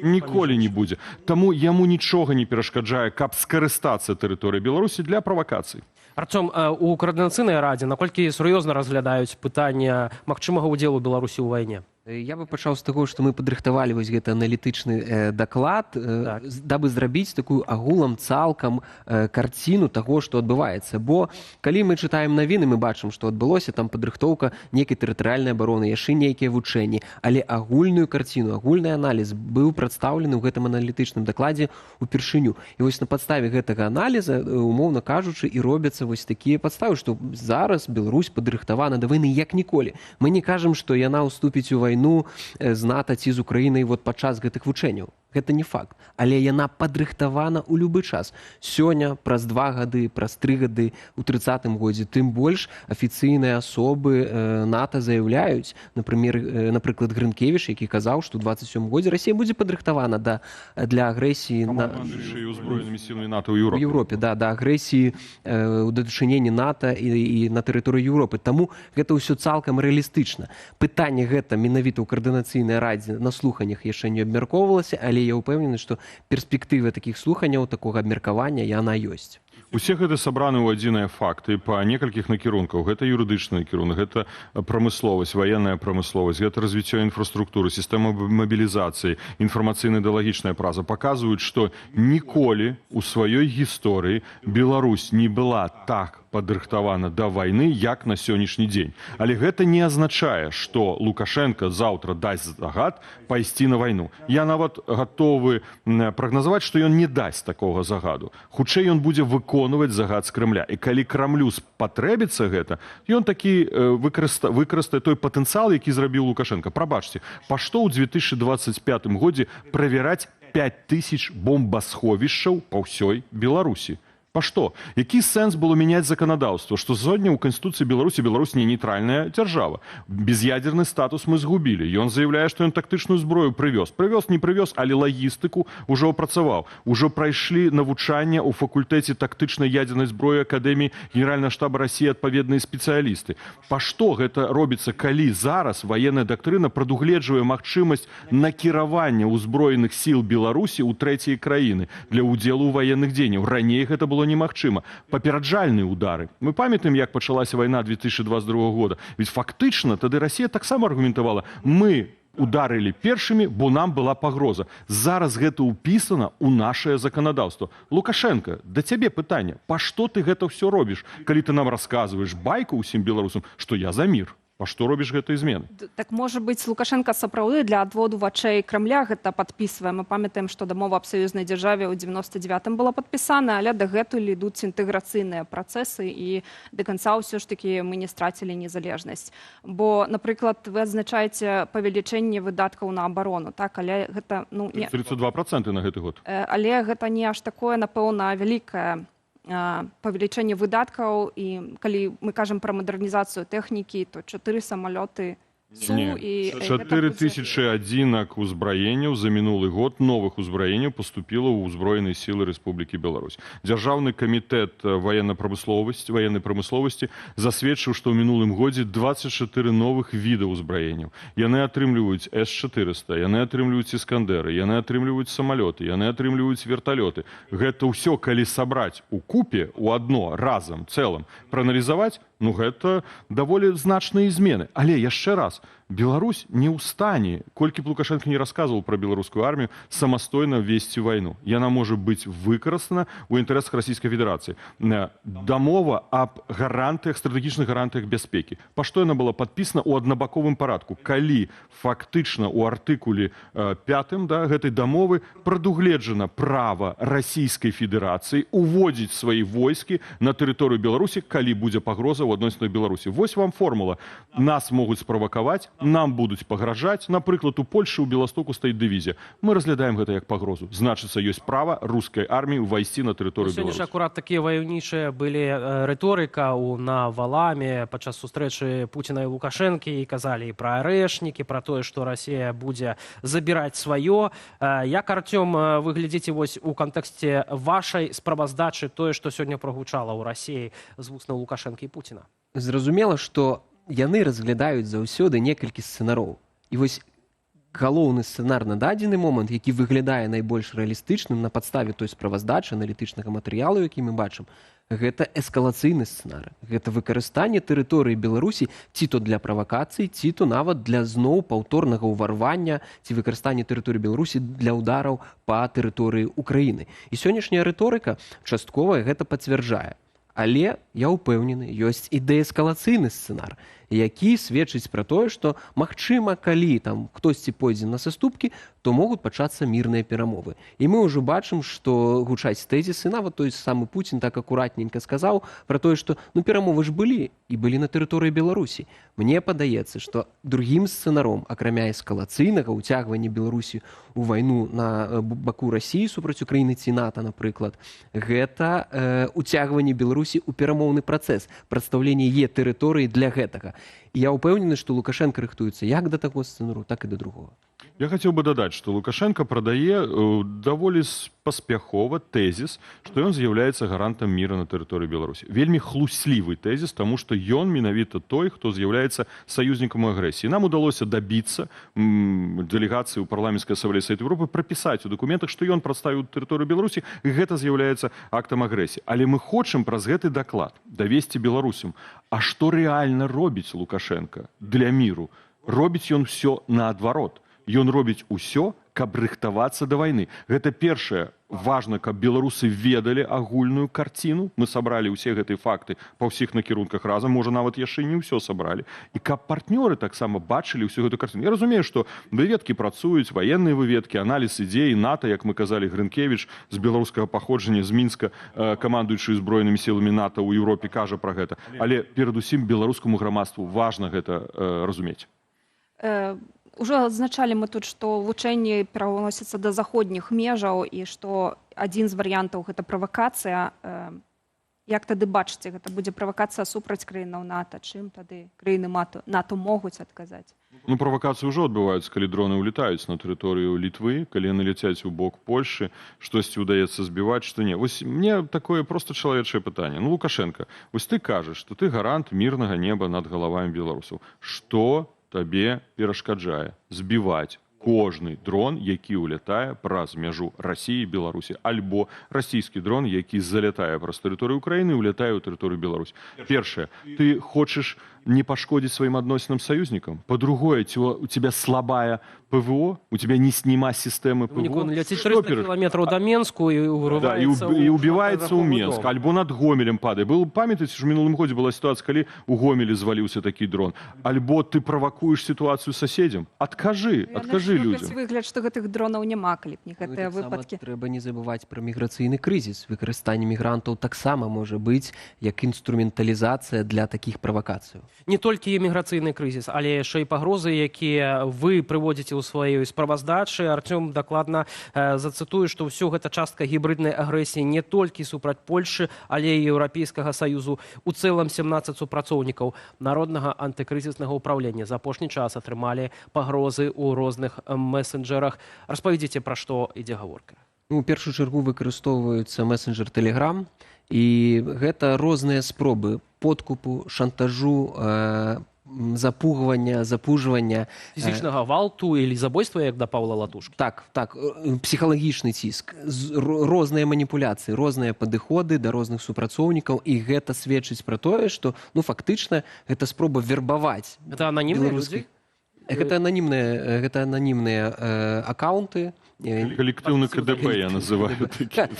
Ніколі не будзе. Таму яму нічога не перашкаджае, каб скарыстацца тэрыторыяй Беларусі для правакацый. Арцём, у Координацыйнай радзе наколькі сур'ёзна разглядаюць пытанне магчымага ўдзелу Беларусі ў вайне? Я бы пачаў з таго, што мы падрыхтавалі вось гэты аналітычны даклад, дабы зрабіць такую агулам цалкам карціну таго, што адбываецца. Бо калі мы чытаем навіны, мы бачым, што адбылося там падрыхтоўка нейкай тэрытарыяльнай абароны, яшчэ нейкія вучэнні, але агульную карціну, агульны аналіз быў прадстаўлены ў гэтым аналітычным дакладзе ўпершыню. І вось на падставе гэтага аналіза, умоўна кажучы, і робяцца вось такія падставы, што зараз Беларусь падрыхтавана да вайны як ніколі. Мы не кажам, што яна ўступіць у вайну з НАТО ці з Украінай падчас гэтых вучэнняў. Гэта не факт, але яна падрыхтавана ў любы час. Сёння, праз 2 гады, праз 3 гады, у 30-м годзе, тым больш афіцыйныя асобы НАТО заяўляюць, напрыклад, Грынкевіч, які казаў, што ў 27-м годзе Расія будзе падрыхтавана для агрэсіі узброенымі сіламі НАТО ў Еўропе, да агрэсіі ў дачыненні НАТО і на тэрыторыі Еўропы. Таму гэта ўсё цалкам рэалістычна. Пытанне гэта менавіта ў каардынацыйнай радзе на слуханнях яшчэ не абмяркоўвалася, але я ўпэўнены, што перспектыва такіх слуханняў, такога абмеркавання, яна ёсць. Усе гэта сабраны ў адзіныя факты па некалькіх накірунках. Гэта юрыдычны накірунак, гэта прамысловасць, ваенная прамысловасць, гэта развіццё інфраструктуры, сістэма мабілізацыі, інфармацыйна-ідэалагічная праса паказваюць, што ніколі ў сваёй гісторыі Беларусь не была так падрыхтавана да вайны, як на сённяшні дзень. Але гэта не азначае, што Лукашенко заўтра дасць загад пайсці на вайну. Я нават гатовы прагназаваць, што ён не дасць такога загаду. Хутчэй ён будзе выконваць загад з Крэмля. І калі Крамлю спатрэбіцца гэта, ён такі выкарыстае той патэнцыял, які зрабіў Лукашенко. Прабачце, па што ў 2025 годзе правяраць 5000 бомбасховішчаў па ўсёй Беларусі? Па што? Які сэнс было мяняць заканадаўства? Што сёння ў Канстытуцыі Беларусі Беларусь не нейтральная дзяржава. Без'ядерны статус мы згубілі. Ён заяўляе, што ён тактычную зброю прывёз. Прывёз, не прывёз, але лагістыку ўжо апрацаваў. Ужо прайшлі навучанне ў факультэце тактычнай ядзернай зброі Акадэміі Генеральнага штаба Расіі адпаведныя спецыялісты. Па што гэта робіцца, калі зараз ваенная дактрына прадугледжвае магчымасць накіравання ўзброеных сіл Беларусі ў трэція краіны для ўдзелу ў ваенных дзеянняў? Раней гэта было немагчыма. Папераджальныя ўдары. Мы памятаем, як пачалася вайна 2022 года. Ведь фактычна тады Расія таксама аргументавала: мы ударылі першымі, бо нам была пагроза. Зараз гэта ўпісана ў нашае заканадаўства. Лукашенко, да цябе пытанне: па што ты гэта ўсё робіш, калі ты нам расказваеш байку ўсім беларусам, што я за мір? А што робіш гэтыя змены? Так можа быць, Лукашенко сапраўды для адводу вачэй Крамля гэта падпісвае. Мы памятаем, што дамова аб саюзнай дзяржаве ў 99-м была падпісана, але дагэтуль ідуць інтэграцыйныя працэсы і да канца ўсё ж такі мы не страцілі незалежнасць. Бо, напрыклад, вы адзначаеце павелічэнне выдаткаў на абарону, так, але гэта 32% на гэты год. Але гэта не аж такое, напэўна, вялікае павелічэнне выдаткаў, і калі мы кажам пра мадэрнізацыю тэхнікі, то 4 самалёты СУ і 4000 адзінак узбраенняў за мінулы год новых узбраенняў паступіла ў узброеныя сілы Рэспублікі Беларусь. Дзяржаўны камітэт военной прамысловасці засведчыў, што ў мінулым годзе 24 новых відаў узбраенняў. Яны атрымліваюць С-400, яны атрымліваюць Іскандеры, яны атрымліваюць самалёты, яны атрымліваюць верталёты. Гэта ўсё, калі сабраць у купе, у адно, разам, цэлым, прааналізаваць, гэта даволі значныя змены. Але яшчэ раз, Беларусь не ў стане, колькі б Лукашенко не расказваў пра беларускую армію, самастойна весці вайну. Яна можа быць выкарыстана ў інтарэсах Расійскай Федэрацыі. Дамова аб гарантыях, стратэгічных гарантыях бяспекі. Па што яна была падпісана ў аднабаковым парадку? Калі фактычна ў артыкуле 5 гэтай дамовы прадугледжана права Расійскай Федэрацыі уводзіць свае войскі на тэрыторыю Беларусі, калі будзе пагроза ў адносінах Беларусі. Вось вам формула. Нас могуць справакаваць, нам будуць пагражаць. Напрыклад, у Польшы ў Беластоку стаіць дывізія. Мы разглядаем гэта як пагрозу. Значыцца, ёсць права рускай арміі ўвайсці на тэрыторыю Беларусі. Сёння ж акурат такія ваяўнічыя былі рыторыка на Валаме падчас сустрэчы Пуціна і Лукашэнкі, і казалі і пра арэшнікі, пра тое, што Расія будзе забіраць сваё. Як, Артём, вы глядзіце вось у кантэксце вашай справаздачы тое, што сёння прагучала ў Расіі з вуснаў Лукашэнкі і Пуціна? Зразумела, што яны разглядаюць заўсёды некалькі сцэнароў. І вось галоўны сцэнар на дадзены момант, які выглядае найбольш рэалістычным на падставе той справаздачы аналітычнага матэрыялу, які мы бачым, гэта эскалацыйны сцэнар. Гэта выкарыстанне тэрыторыі Беларусі ці то для правакацый, ці то нават для зноў паўторнага ўварвання, ці выкарыстанне тэрыторыі Беларусі для ўдараў па тэрыторыі Украіны. І сённяшняя рыторыка часткова гэта пацвярджае. Але, я ўпэўнены, ёсць і дээскалацыйны сцэнар, які сведчыць пра тое, што магчыма, калі там хтосьці пойдзе на саступкі, то могуць пачацца мірныя перамовы. І мы ўжо бачым, што гучаць тэзісы, нават той самы Пуцін так акуратненька сказаў пра тое, што перамовы ж былі і былі на тэрыторыі Беларусі. Мне падаецца, што другім сцэнаром, акрамя эскалацыйнага ўцягвання Беларусі у вайну на баку Расіі супраць Украіны ці НАТО, напрыклад, гэта ўцягванне Беларусі ў перамоўны працэс, прадстаўленне яе тэрыторыі для гэтага. І я ўпэўнены, што Лукашенко рыхтуецца як да таго сцэнару, так і да другого. Я хотел бы додать, что Лукашенко продае довольно паспяхова тезис, что он з'яўляецца гарантам мира на тэрыторыі Беларусі. Вельмі хлуслівы тезис, тому что ён менавіта той, хто з'яўляецца союзнікам агрэсіі. Нам удалося добиться делегации ў парламенцкай асамблеі Савета Европы пропісаць у документах, что ён прадставіў тэрыторыю Беларусі, і гэта з'яўляецца актам агрэсіі. Але мы хочам праз гэты доклад давесці беларусам, а што рэальна робіць Лукашенко для миру? Робіць ён все наадварот. Ён робіць усё, каб рыхтавацца да вайны. Гэта першае, важна, каб беларусы ведалі агульную карціну. Мы сабралі ўсе гэтыя факты па ўсіх накірунках разам, можа, нават яшчэ не ўсё сабралі. І каб партнёры таксама бачылі ўсю гэту карціну. Я разумею, што выведкі працуюць, ваенныя выведкі, аналіз ідзеі НАТО, як мы казалі, Грынкевіч з беларускага паходжання, з Мінска, камандуючы збройнымі сіламі НАТО ў Еўропе, кажа пра гэта. Але перадусім беларускаму грамадству важна гэта разумець. Уже адзначалі мы тут, што вучэнні пераносяцца да заходніх межаў і што адзін з варыянтаў гэта правакацыя. Як тады бачыце, гэта будзе правакацыя супраць краінаў НАТО? Чым тады краіны НАТО могуць адказаць? Правакацыі ўжо адбываюцца, калі дроны ўлетаюць на тэрыторыю Літвы, калі яны ляцяць у бок Польшы, штосьці ўдаецца збіваць, што не. Вось мне такое проста чалавечае пытанне. Лукашенко, вось ты кажаш, што ты гарант мірнага неба над галавамі беларусаў. Што табе перашкаджае збіваць кожны дрон, які ўлятае праз мяжу Расіі і Беларусі, альбо расійскі дрон, які залятае праз тэрыторыю Украіны і ўлятае ў тэрыторыю Беларусі. Першае, ты хочаш не пашкодзіць сваім адносінам з саюзнікам. По-другое, у тебя слабая ПВО, у тебя не снима системы ПВО. Ляціць 300 километров до Менску і ўрываецца і убіваецца ў Менск, альбо над Гомелем падае. Памятаеце, што ў мінулым годзе была сітуацыя, калі ў Гомелі зваліўся такі дрон. Альбо ты правакуеш сітуацыю суседзям. Адкажы людзям. Выгляд, што гэтых дронаў няма, калі б не гэтыя выпадкі. Трэба не забываць пра міграцыйны крызіс. Выкарыстанне мігрантаў таксама можа быць як інструменталізацыя для такіх правакацыяў. Не толькі міграцыйны крызіс, але яшчэ і пагрозы, якія вы прыводзіце ў сваёй справаздачы. Артём дакладна зацытуе, што ўсё гэта частка гібриднай агрэсіі не толькі супраць Польшы, але і Еўрапейскага Саюзу. У цэлым 17 супрацоўнікаў Народнага антыкрызіснага ўправлення за апошні час атрымалі пагрозы ў розных месенджерах. Распавядзіце, пра што ідзе гаворка. У першую чаргу выкарыстоўваецца месенджер Telegram, і гэта розныя спробы подкупу, шантажу, запужвання. Фізічнага гвалту или забойства, як да Паўла Латушкі? Так, псіхалагічны ціск, розныя маніпуляцыі, розныя падыходы да розных супрацоўнікаў, і гэта сведчыць пра тое, што фактычна гэта спроба вербаваць. Гэта ананімныя людзі? Гэта ананімныя аккаунты. Коллективный КДБ я называю.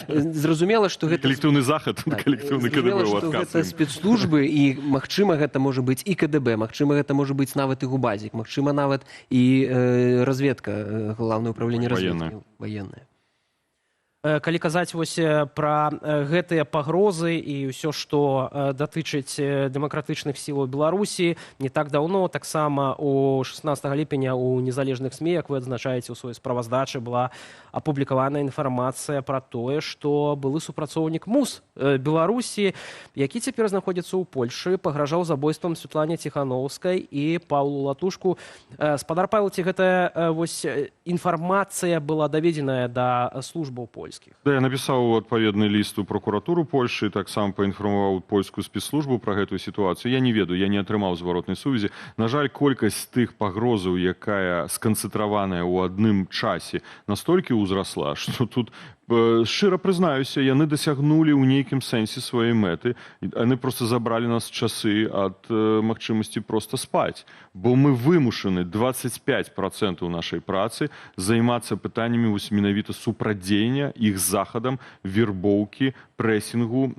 Зразумела, што гэта коллективный захад, коллективный КДБ ў адказ. Гэта спецслужбы, і магчыма гэта можа быць і КДБ, магчыма гэта можа быць нават і губазік, магчыма нават і разведка, Главное управление разведкі ваенная. Калі казаць вось пра гэтыя пагрозы і ўсё, што датычыць дэмакратычных сілаў Беларусі, не так даўно, таксама у 16 ліпеня у незалежных СМІ, як вы адзначаеце ў сваёй справаздачы, была апублікавана інфармацыя пра тое, што былы супрацоўнік МУС Беларусі, які цяпер знаходзіцца ў Польшы, пагражаў забойствам Святлане Ціхановскай і Паўлу Латушку. Спадар Павел, ці гэтая інфармацыя была даведзеная да службаў Польшчы? Да, я напісаў адпаведны ліст у прокуратуру Польшчы, таксама паінфармаваў польскую спецслужбу пра гэтую сітуацыю. Я не ведаю, я не атрымаў зваротнай сувязі. На жаль, колькасць тых пагрозаў, якая сканцэнтраваная ў адным часе, настолькі ўзрасла, што тут Шчыра прызнаюся, яны дасягнулі ў нейкім сэнсе сваёй мэты. Яны просто забралі нас часы ад магчымасці просто спаць. Бо мы вымушаны 25% нашай працы займацца пытаннямі менавіта супрадзеяння іх захадам, вербоўкі, прэсінгу,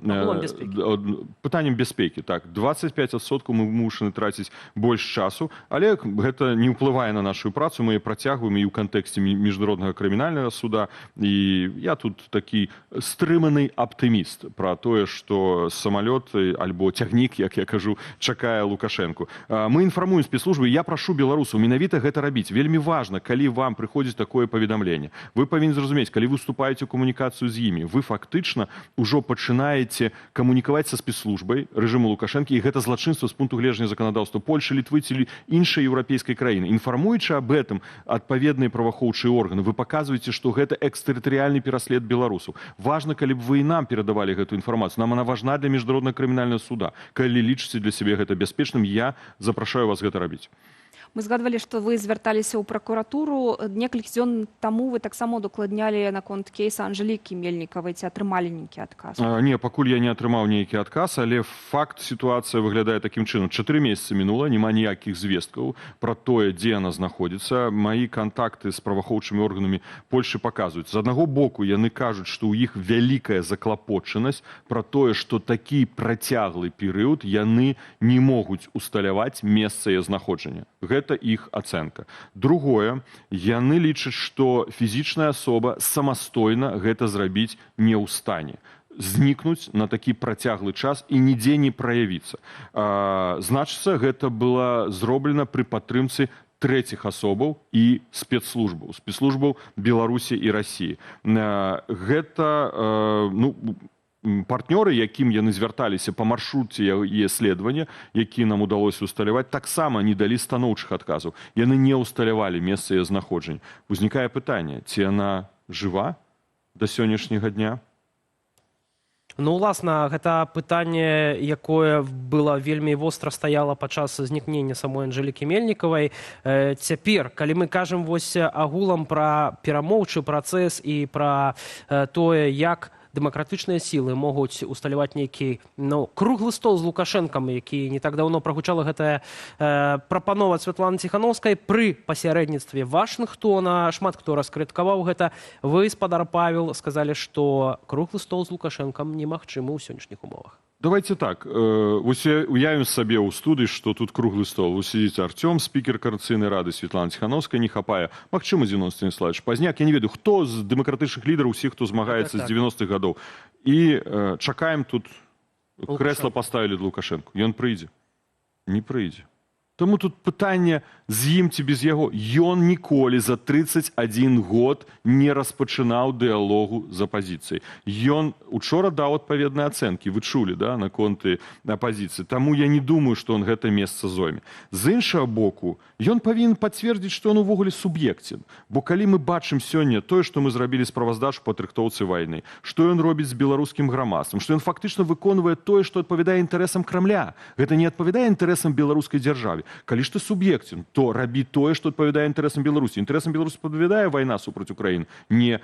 пытанням бяспекі. Так, 25% мы вымушаны траціць больш часу, але гэта не ўплывае на нашу працу, мы працягваем і ў кантэксце міжнароднага крымінальнага суда. І я тут такі стрыманы аптыміст пра тое, што самалёт альбо цягнік, як я кажу, чакае Лукашэнку. Мы інфармуем спецслужбы, я прашу беларусаў менавіта гэта рабіць. Вельмі важна, калі вам прыходзіць такое паведамленне. Вы павінны зразумець, калі вы уступаеце ў камунікацыю з імі, вы фактычна ўжо пачынаеце камунікаваць са спецслужбай рэжыму Лукашэнкі, і гэта злачынства з пункту гледжання заканадаўства Польшы, Літвы ці іншай еўрапейскай краіны. Інфармуючы аб гэтым адпаведныя праваахоўчыя органы, вы паказваеце, што гэта экстэрытарыяльны пераслед беларусаў. Важна, калі б вы і нам перадавалі гэту інфармацыю. Нам она важна для міжнароднага крымінальнага суда. Калі лічыце для сябе гэта бяспечным, я запрашаю вас гэта рабіць. Мы згадвалі, што вы звярталіся ў пракуратуру. Некалькі дзён таму вы таксама удакладнялі наконт кейса Анжэлікі Мельнікавай. Ці атрымалі нейкі адказ? Не, пакуль я не атрымаў нейкі адказ, але факт, сітуацыя выглядае такім чынам. 4 месяцы мінула, няма ніякіх звесткаў пра тое, дзе яна знаходзіцца. Маі кантакты з праваахоўчымі органамі Польшы паказваюць. З аднаго боку, яны кажуць, што ў іх вялікая заклапочанасць пра тое, што такі працяглы перыяд яны не могуць усталяваць месца яе знаходжання. Гэта іх ацэнка. Другое, яны лічаць, што фізічная асоба самастойна гэта зрабіць не ў стане. Знікнуць на такі працяглы час і нідзе не праявіцца. Значыцца, гэта было зроблена пры падтрымцы трэціх асобаў і спецслужбаў Беларусі і Расіі. Гэта, партнёры, якім яны звярталіся па маршруце яе следавання, які нам удалося усталяваць, таксама не далі станоўчых адказаў. Яны не усталявалі месца яе знаходжання. Узнікае пытанне, ці яна жыва да сённяшняга дня? Ну, уласна, гэта пытанне, якое было вельмі востра стаяла падчас знікнення самой Анжэлікі Мельнікавай. Цяпер, калі мы кажам вось агулам пра перамоўчы працэс і пра тое, як дэмакратычныя сілы могуць усталяваць нейкі круглы стол з Лукашэнкам, які не так даўно прагучала гэтая прапанова Святланы Ціхановскай пры пасярэдніцтве Вашынгтона. Шмат хто раскрытыкаваў гэта. Вы, спадар Павел, сказалі, што круглы стол з Лукашэнкам немагчымы ў сённяшніх умовах. Давайте так, уявім сабе ў студыі, што тут круглы стол. Сидзіць Артём, спікер Коордынацыйнай рады, Светлана Ціхановская, не хапае. Магчыма, Зінон Станіславович Пазняк, я не ведаю, хто з дэмакратычных лідараў, усіх, хто змагаецца з 90-х гадоў. І чакаем тут, крэсла паставілі Лукашэнку. Ён прыйдзе? Не прыйдзе. Таму тут пытанне, з ім ці без яго. Ён ніколі за 31 год не распачынаў дыялогу з апазіцыяй. Ён учора даў адпаведныя ацэнкі, вы чулі, да, наконт апазіцыі. Таму я не думаю, што ён гэта месца зойме. З іншага боку, ён павінен пацвердзіць, што ён увогуле суб'ектен. Бо калі мы бачым сёння тое, што мы зрабілі справаздачу па падрыхтоўцы вайны, што ён робіць з беларускім грамадствам, што ён фактычна выконвае тое, што адпавядае інтарэсам Крамля. Гэта не адпавядае інтарэсам беларускай дзяржаве. Калі ж ты суб'ектен, то рабі тое, што адпавядае інтарэсам Беларусі. Інтарэсам Беларусі адпавядае вайна супраць Украіны? Не.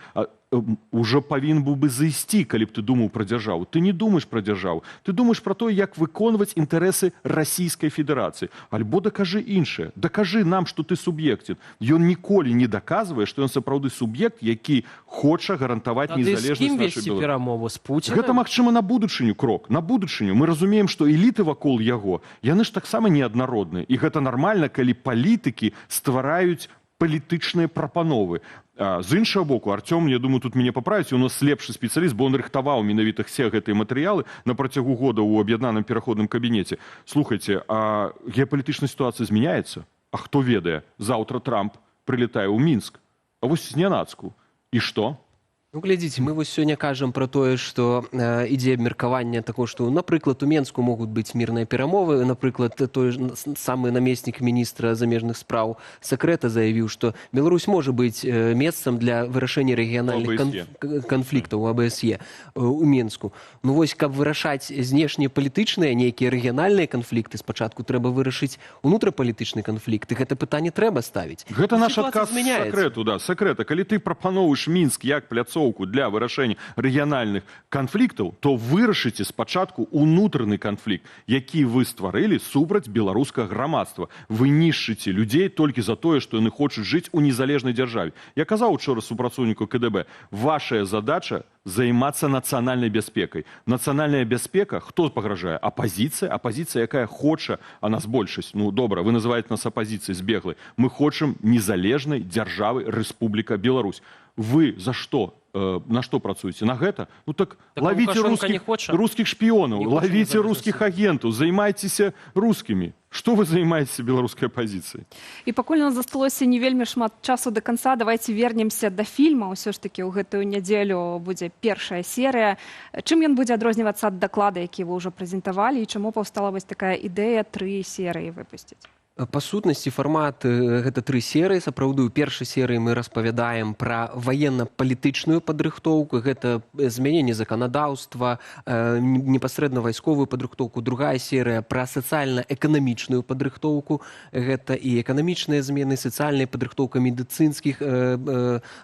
Уже павінен быў бы зайсці, калі б ты думаў пра дзяржаву. Ты не думаеш пра дзяржаву. Ты думаеш пра тое, як выконваць інтарэсы Расійскай Федэрацыі. Альбо дакажы іншае. Дакажы нам, што ты суб'ектен. Ён ніколі не даказвае, што ён сапраўды суб'ект, які хоча гарантаваць незалежнасць нашай Беларусі. Гэта, магчыма, на будучыню крок. На будучыню. Мы разумеем, што эліты вакол яго, яны ж таксама неаднародныя. І гэта нармальна, калі палітыкі ствараюць палітычныя прапановы. З іншага боку, Артём, я думаю, тут мяне паправіць, у нас лепшы спецыяліст, бо он рыхтаваў менавіта все гэтыя матэрыялы на працягу года ў аб'яднаным пераходным кабінеце. Слухайце, а геапалітычная сітуацыя змяняецца? А хто ведае? Заўтра Трамп прылетае ў Мінск. А вось знянацку. І што? Ну, глядзіце, мы вось сёння кажам пра тое, што ідзе абмеркаванне такое, што, напрыклад, у Менску могуць быць мірныя перамовы. Напрыклад, той самы намеснік міністра замежных спраў Сакрэта заявіў, што Беларусь можа быць месцам для вырашэння рэгіянальных канфліктаў у АБСЕ у Менску. Ну вось, каб вырашаць знешнія палітычныя, нейкія рэгіянальныя канфлікты, спачатку трэба вырашыць унутрапалітычны канфлікт, і гэта пытанне трэба ставіць. Гэта наш адказ Сакрэту, да, Сакрэта. Калі ты прапаноўваеш Мінск як пляцоўку пляцоўку для вырашэння рэгіянальных канфліктаў, то вырашыце спачатку унутраны канфлікт, які вы стварылі супраць беларускага грамадства. Вы нішчыце людзей толькі за тое, што яны хочуць жыць у незалежнай дзяржаве. Я казаў учора супрацоўніку КДБ, вашая задача займацца нацыянальнай бяспекай. Нацыянальная бяспека, хто пагражае? Апазіцыя, апазіцыя, якая хоча, а нас большасць, ну добра, вы называеце нас апазіцыяй збеглай. Мы хочам незалежнай дзяржавы Рэспубліка Беларусь. Вы за што? На што працуеце? На гэта? Ну так ловіце рускіх шпіёнаў, ловіце рускіх агентаў, займайцеся рускімі. Што вы займаецеся беларускай апазіцыяй? І пакуль у нас засталося не вельмі шмат часу до конца, давайте вернемся да фільма. Ўсё ж такі ў гэтую нядзелю будзе першая серыя. Чым ён будзе адрознівацца ад даклада, які вы ўжо прэзентавалі, і чаму паўстала вось такая ідэя 3 серыі выпусціць? Па сутнасці фармат гэта 3 серыі. Сапраўды, у першай серыі мы распавядаем пра ваенна-палітычную падрыхтоўку, гэта змяненне заканадаўства, непасрэдна вайсковую падрыхтоўку. Другая серыя пра сацыяльна-эканамічную падрыхтоўку, гэта і эканамічныя змены, сацыяльная падрыхтоўка медыцынскіх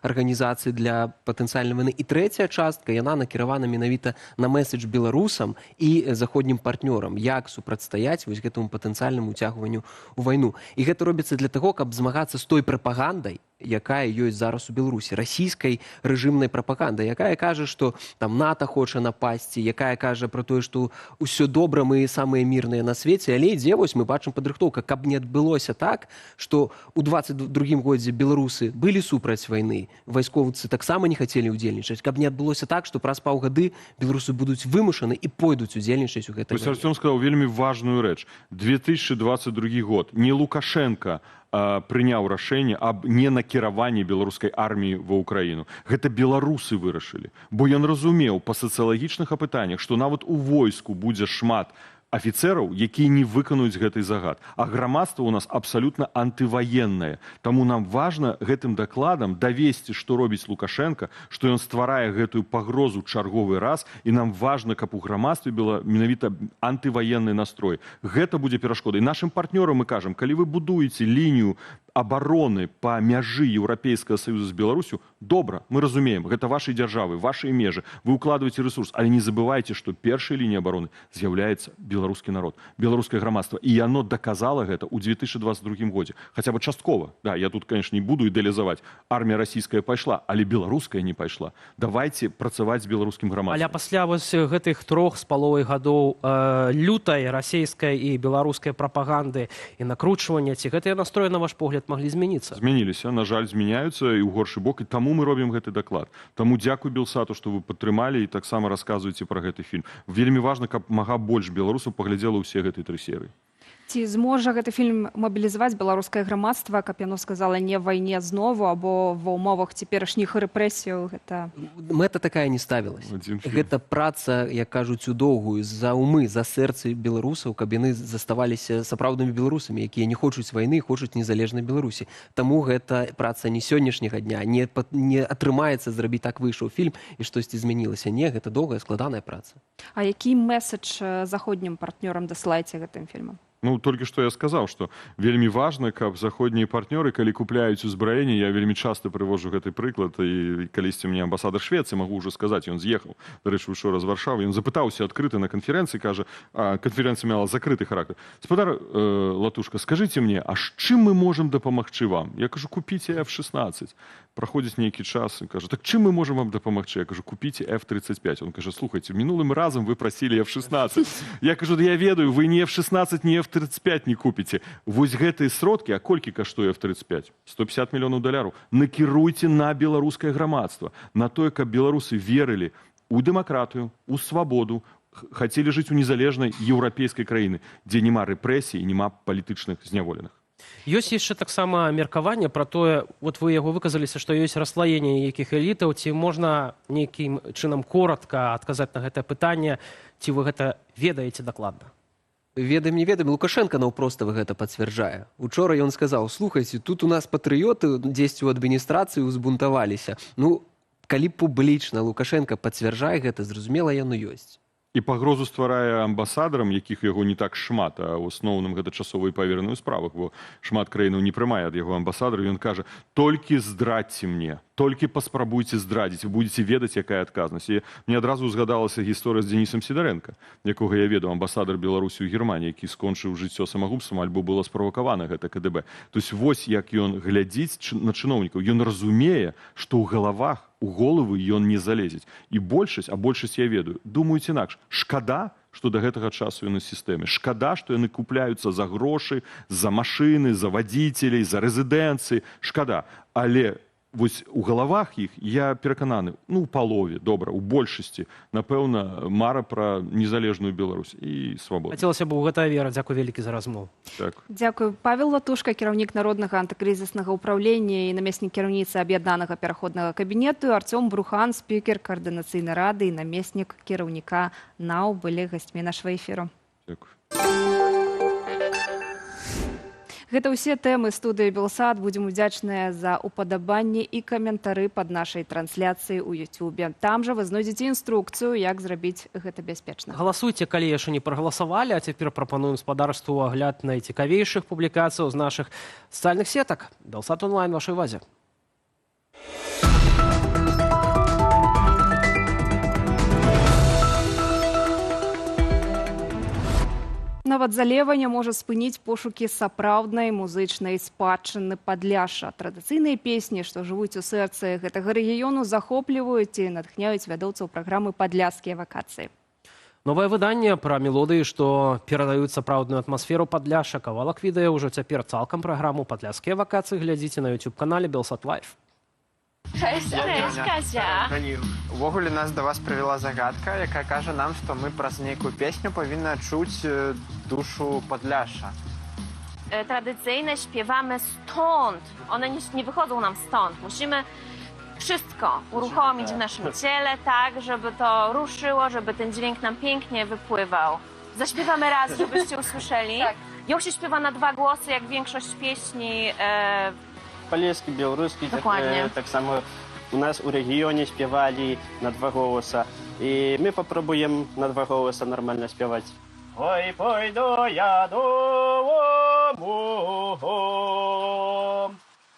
арганізацый для патэнцыяльнай вайны. І трэцяя частка, яна накіравана менавіта на месседж беларусам і заходнім партнёрам, як супрацьстаяць вось гэтаму патэнцыяльнаму ўцягванню у вайну. І гэта робіцца для таго, каб змагацца з той прапагандай, якая ёсць зараз у Беларусі, расійскай рэжымнай прапагандай, якая кажа, што там НАТО хоча напасці, якая кажа пра тое, што ўсё добра, мы самыя мірныя на свеце, але ідзе, вось мы бачым падрыхтоўка, каб не адбылося так, што ў 22-м годзе беларусы былі супраць вайны, вайсковцы таксама не хацелі ўдзельнічаць, каб не адбылося так, што праз паўгады беларусы будуць вымушаны і пойдуць удзельнічаць у гэтай вайне. Артём сказаў вельмі важную рэч. 2022 год. Не Лукашенко прыняў рашэнне аб ненакіраванні беларускай арміі ва ўкраіну. Гэта беларусы вырашылі. Бо ён разумеў па сацыялагічных апытаннях, што нават у войску будзе шмат афіцэраў, якія не выканаюць гэты загад. А грамадства ў нас абсалютна антываеннае. Таму нам важна гэтым дакладам давесці, што робіць Лукашенко, што ён стварае гэтую пагрозу чарговы раз, і нам важна, каб у грамадстве было менавіта антываенны настрой. Гэта будзе перашкодай. Нашым партнёрам мы кажам, калі вы будуеце лінію абароны па мяжы Еўрапейскага Саюза з Беларусю, добра, мы разумеем, гэта вашай дзяржавы, вашыя межы, вы ўкладваеце рэсурс, але не забывайце, што першай лініяй абароны з'яўляецца беларускі народ, беларускае грамадства, і яно даказала гэта ў 2022 годзе, хаця бы часткова. Да, я тут, конечно, не буду ідэалізаваць, армія расійская пайшла, але беларуская не пайшла. Давайте працаваць з беларускім грамадствам. Але пасля вось гэтых 3,5 гадоў лютай расійскай і беларускай прапаганды і накручвання, ці гэтыя настроі, на ваш погляд, маглі змяніцца? Змяніліся, на жаль, змяняюцца і ў горшы бок, і таму мы робім гэты даклад. Таму дзякуй Белсату, што вы падтрымалі і таксама расказваеце пра гэты фільм. Вельмі важна, каб мага больш беларусаў паглядзела ўсе гэтыя 3 серыі. Ці зможа гэты фільм мабілізаваць беларускае грамадства, каб яно сказала не вайне знову, або ва ўмовах цяперашніх рэпрэсіяў? Гэта... Мэта такая не ставілася. Гэта праца, як кажуць, у доўгую, за умы, за сэрцы беларусаў, каб яны заставаліся сапраўднымі беларусамі, якія не хочуць вайны, хочуць незалежнай Беларусі. Таму гэта праца не сённяшняга дня, не атрымаецца зрабіць так выйшаў фільм і штосьці змянілася. Не, гэта доўгая, складаная праца. А які месседж заходнім партнёрам дасылаеце гэтым фільмам? Ну, толькі што я сказаў, што вельмі важна, каб заходнія партнёры, калі купляюць узбраенне, я вельмі часта прывожу гэты прыклад, і калісьці мне амбасадар Швецыі, магу ўжо сказаць, ён з'ехаў, дарэчы, учора з Варшавы, ён запытаўся адкрыта на канферэнцыі, кажа, канферэнцыя мела закрыты характар. Спадар Латушка, скажыце мне, а з чым мы можам дапамагчы вам? Я кажу, купіце F-16. Праходзіць нейкі час, і кажа, так чым мы можам вам дапамагчы? Я кажу, купіце F-35. Он кажа, слухайце, мінулым разам вы прасілі F-16. Я кажу, да я ведаю, вы не F-16, не F-35 не купіце. Вось гэтыя сродкі, а колькі каштуе F-35? $150 мільёнаў. Накіруйце на беларускае грамадства, на тое, каб беларусы верылі у дэмакратыю, у свабоду, хацелі жыць у незалежнай еўрапейскай краіны, дзе няма рэпрэсій, няма палітычных зняволеных. Ёсць яшчэ таксама меркаванне пра тое, вот вы яго выказаліся, што ёсць расслаенне нейкіх элітаў, ці можна нейкім чынам коратка адказаць на гэтае пытанне, ці вы гэта ведаеце дакладна? Ведаем, не ведаем, Лукашенко наўпроста гэта пацвярджае. Учора ён сказаў, слухайце, тут у нас патрыёты дзесьці ў адміністрацыі узбунтаваліся. Ну, калі публічна Лукашенко пацвярджае гэта, зразумела, яно ёсць. І пагрозу стварае амбасадарам, якіх яго не так шмат, а ў асноўным гэта часовыя павераныя ў справах, бо шмат краінаў не прымае ад яго амбасадараў, ён кажа, толькі здрадзьце мне, Толькі паспрабуйце здрадзіць, вы будете ведаць, якая адказнасць. І мне адразу згадалася гісторыя з Денісом Сидоренко, якога я ведаў, амбасадар Беларусі ў Германії, які скончыў жыццё самагубствам, альбо было справакавана гэта КДБ. То есть вось як ён глядзіць на чыноўнікаў, ён разумее, што ў галавах, у головы ён не залезець. І большасць, а большасць я ведаю, думаюць інакш. Шкада, што да гэтага часу яны ў сістэме. Шкада, што яны купляюцца за грошы, за машыны, за вадзіцелей, за рэзідэнцыі. Шкада. Але вось у галавах іх, я перакананы, у палове, добра, у большасці, напэўна, мара пра незалежную Беларусь і свабоду. Хацелася б у гэта верыць. Дзякуй вялікі за размову. Дзякуй. Павел Латушка, кіраўнік Народнага антыкрызіснага ўпраўлення і намеснік кіраўніцы аб'яднанага пераходнага кабінету, Артём Брухан, спікер Каардынацыйнай рады і намеснік кіраўніка НАУ, былі гасцьмі нашага эфіру. Дзякуй. Гэта ўсе тэмы студыі Белсат. Будзем удзячныя за упадабанні і каментары пад нашай трансляцыяй у Ютубе. Там жа вы знойдзеце інструкцыю, як зрабіць гэта бяспечна. Галасуйце, калі яшчэ не прагаласавалі, а цяпер прапануем спадарству агляд найцікавейшых публікацыяў з нашых сацыяльных сетак. Белсат онлайн вашай увазе. Нават залева не можа спыніць пошукі сапраўднай музычнай спадчыны Падляшша. Традыцыйныя песні, што жывуць у сэрцы гэтага рэгіёну, захопліваюць і натхняюць вядоўцаў праграмы «Падляшскія вакацыі». Новае выданне пра мелодыі, што перадаюць сапраўдную атмасферу Падляшша. Кавалак відэа ўжо цяпер цалкам праграму «Падляшскія вакацыі» глядзіце на YouTube-канале Белсат Лайф. Cześć, Kasia. Увогуле нас до вас прывяла загадка, якая кажа нам, што мы праз нейкую песню павінны адчуць душу Падляшша. Tradycyjne śpiewamy stąd. One nie wychodzą nam stąd. Musimy wszystko uruchomić w naszym ciele, tak, żeby to ruszyło, żeby ten dźwięk nam pięknie wypływał. Zaśpiewamy raz, żebyście usłyszeli. Josi śpiewa na 2 głosy, jak większość pieśni. Палескі, беларускі, так само у нас у рэгіёне спявалі на 2 голаса. І мы папробуем на 2 голаса нормально спяваць. Ой, пойду я дому,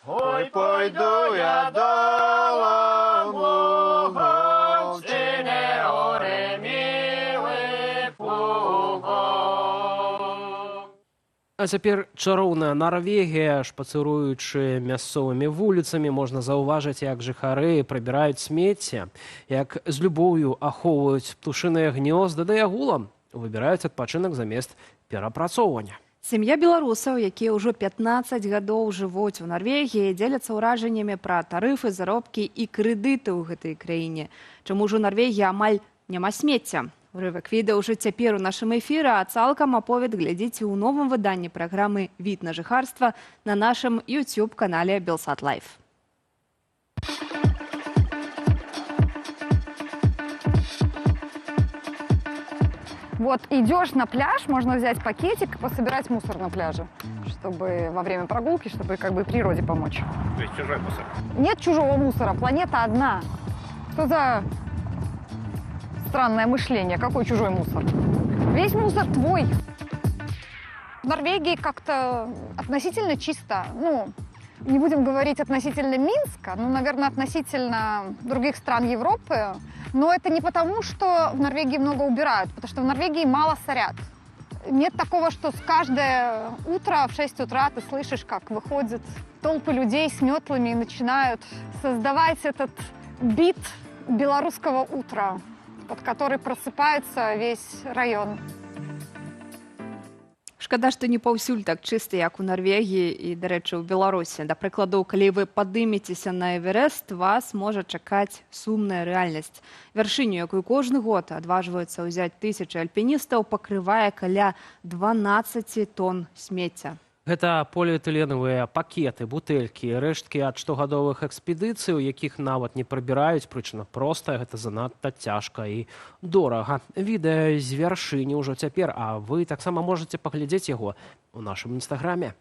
ой, пойду я дому, чи не оре милый плугом. А цяпер чароўная Нарвегія. Шпацыруючы мясцовымі вуліцамі, можна заўважыць, як жыхары прыбіраюць смецце, як з любоўю ахоўваюць птушыныя гнёзды, да і агулам выбіраюць адпачынак замест перапрацоўвання. Сям'я беларусаў, якія ўжо 15 гадоў жывуць у Нарвегіі, дзеляцца ўражаннямі пра тарыфы, заробкі і крэдыты ў гэтай краіне. Чаму ж у Нарвегіі амаль няма смецця? Урывак відэа ўжо цяпер у нашым эфіры, а цалкам аповед глядзіце ў новым выданні праграмы «Від на жыхарства» на нашым YouTube-канале Белсат Лайф. Вот идешь на пляж, можно взять пакетик и пособирать мусор на пляже, чтобы во время прогулки, чтобы как бы природе помочь. То есть чужой мусор? Нет чужого мусора, планета одна. Что за странное мышление? Какой чужой мусор? Весь мусор твой. В Норвегии как-то относительно чисто. Ну, не будем говорить относительно Минска, ну, наверное, относительно других стран Европы. Но это не потому, что в Норвегии много убирают, потому что в Норвегии мало сорят. Нет такого, что с каждое утро в 6 утра ты слышишь, как выходят толпы людей с метлами и начинают создавать этот бит белорусского утра, под который просыпается весь район. Шкада, што не паўсюль так чыста, як у Нарвегіі і, дарэчы, у Беларусі. Да прыкладу, калі вы падымецеся на Эверест, вас можа чакаць сумная рэальнасць. Вяршыню, якую кожны год адважваюцца ўзяць тысячы альпіністаў, пакрывае каля 12 тонн смецця. Гэта поліэтыленавыя пакеты, бутэлькі, рэшткі ад штогадовых экспедыцый, у якіх нават не прыбіраюць, прычына простая, гэта занадта цяжка і дорага. Відэа з вяршыні ўжо цяпер, а вы таксама можаце паглядзець яго у нашым інстаграме.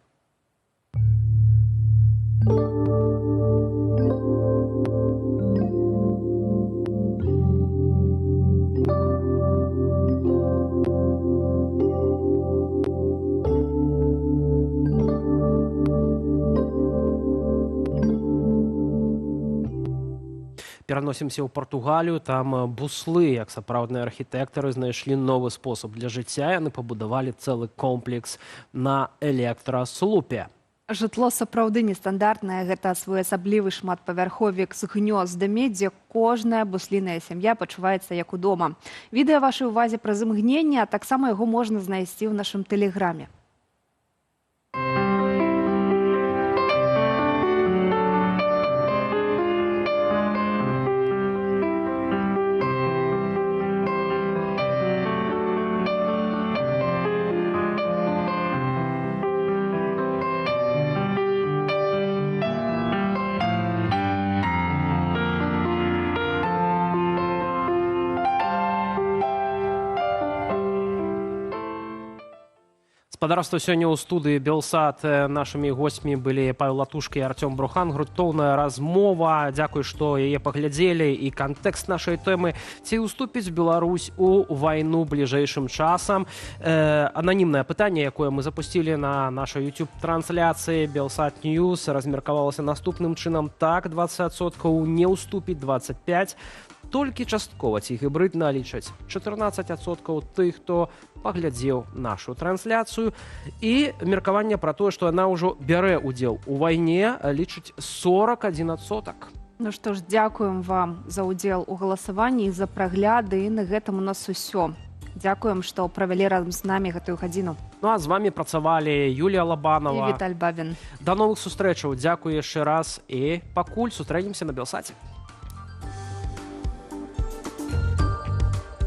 пераносімся ў Партугалію. Там буслы, як сапраўдныя архітэктары, знайшлі новы спосаб для жыцця. Яны пабудавалі цэлы комплекс на электраслупе. Жытло сапраўды нестандартнае. Гэта своеасаблівы шматпавярховік з гнёздамі, дзе кожная бусліная сям'я пачуваецца як удома. Відэа вашай увазе праз імгненне, а таксама яго можна знайсці ў нашым тэлеграме. Спадарства сёння ў студыі Белсат нашымі гостьмі былі Павел Латушка і Артём Брухан. Грунтоўная размова. Дзякуй, што яе паглядзелі. І кантэкст нашай тэмы: ці ўступіць Беларусь у вайну бліжэйшым часам? Ананімнае пытанне, якое мы запусцілі на нашай YouTube-трансляцыі Белсат Ньюс, размеркавалася наступным чынам: так, 20%, не ўступіць 25%. Толькі часткова ці гібрыдна лічаць 14% тых, хто паглядзеў нашу трансляцыю. І меркаванне пра тое, што яна ўжо бярэ ўдзел у вайне, лічыць 41%. Ну што ж, дзякуем вам за ўдзел у галасаванні і за прагляды. І на гэтым у нас усё. Дзякуем, што правялі разам з намі гэтую гадзіну. Ну а з вамі працавалі Юлія Лабанова і Віталь Бабін. Да новых сустрэчаў. Дзякуй яшчэ раз і пакуль сустрэнемся на Белсаце.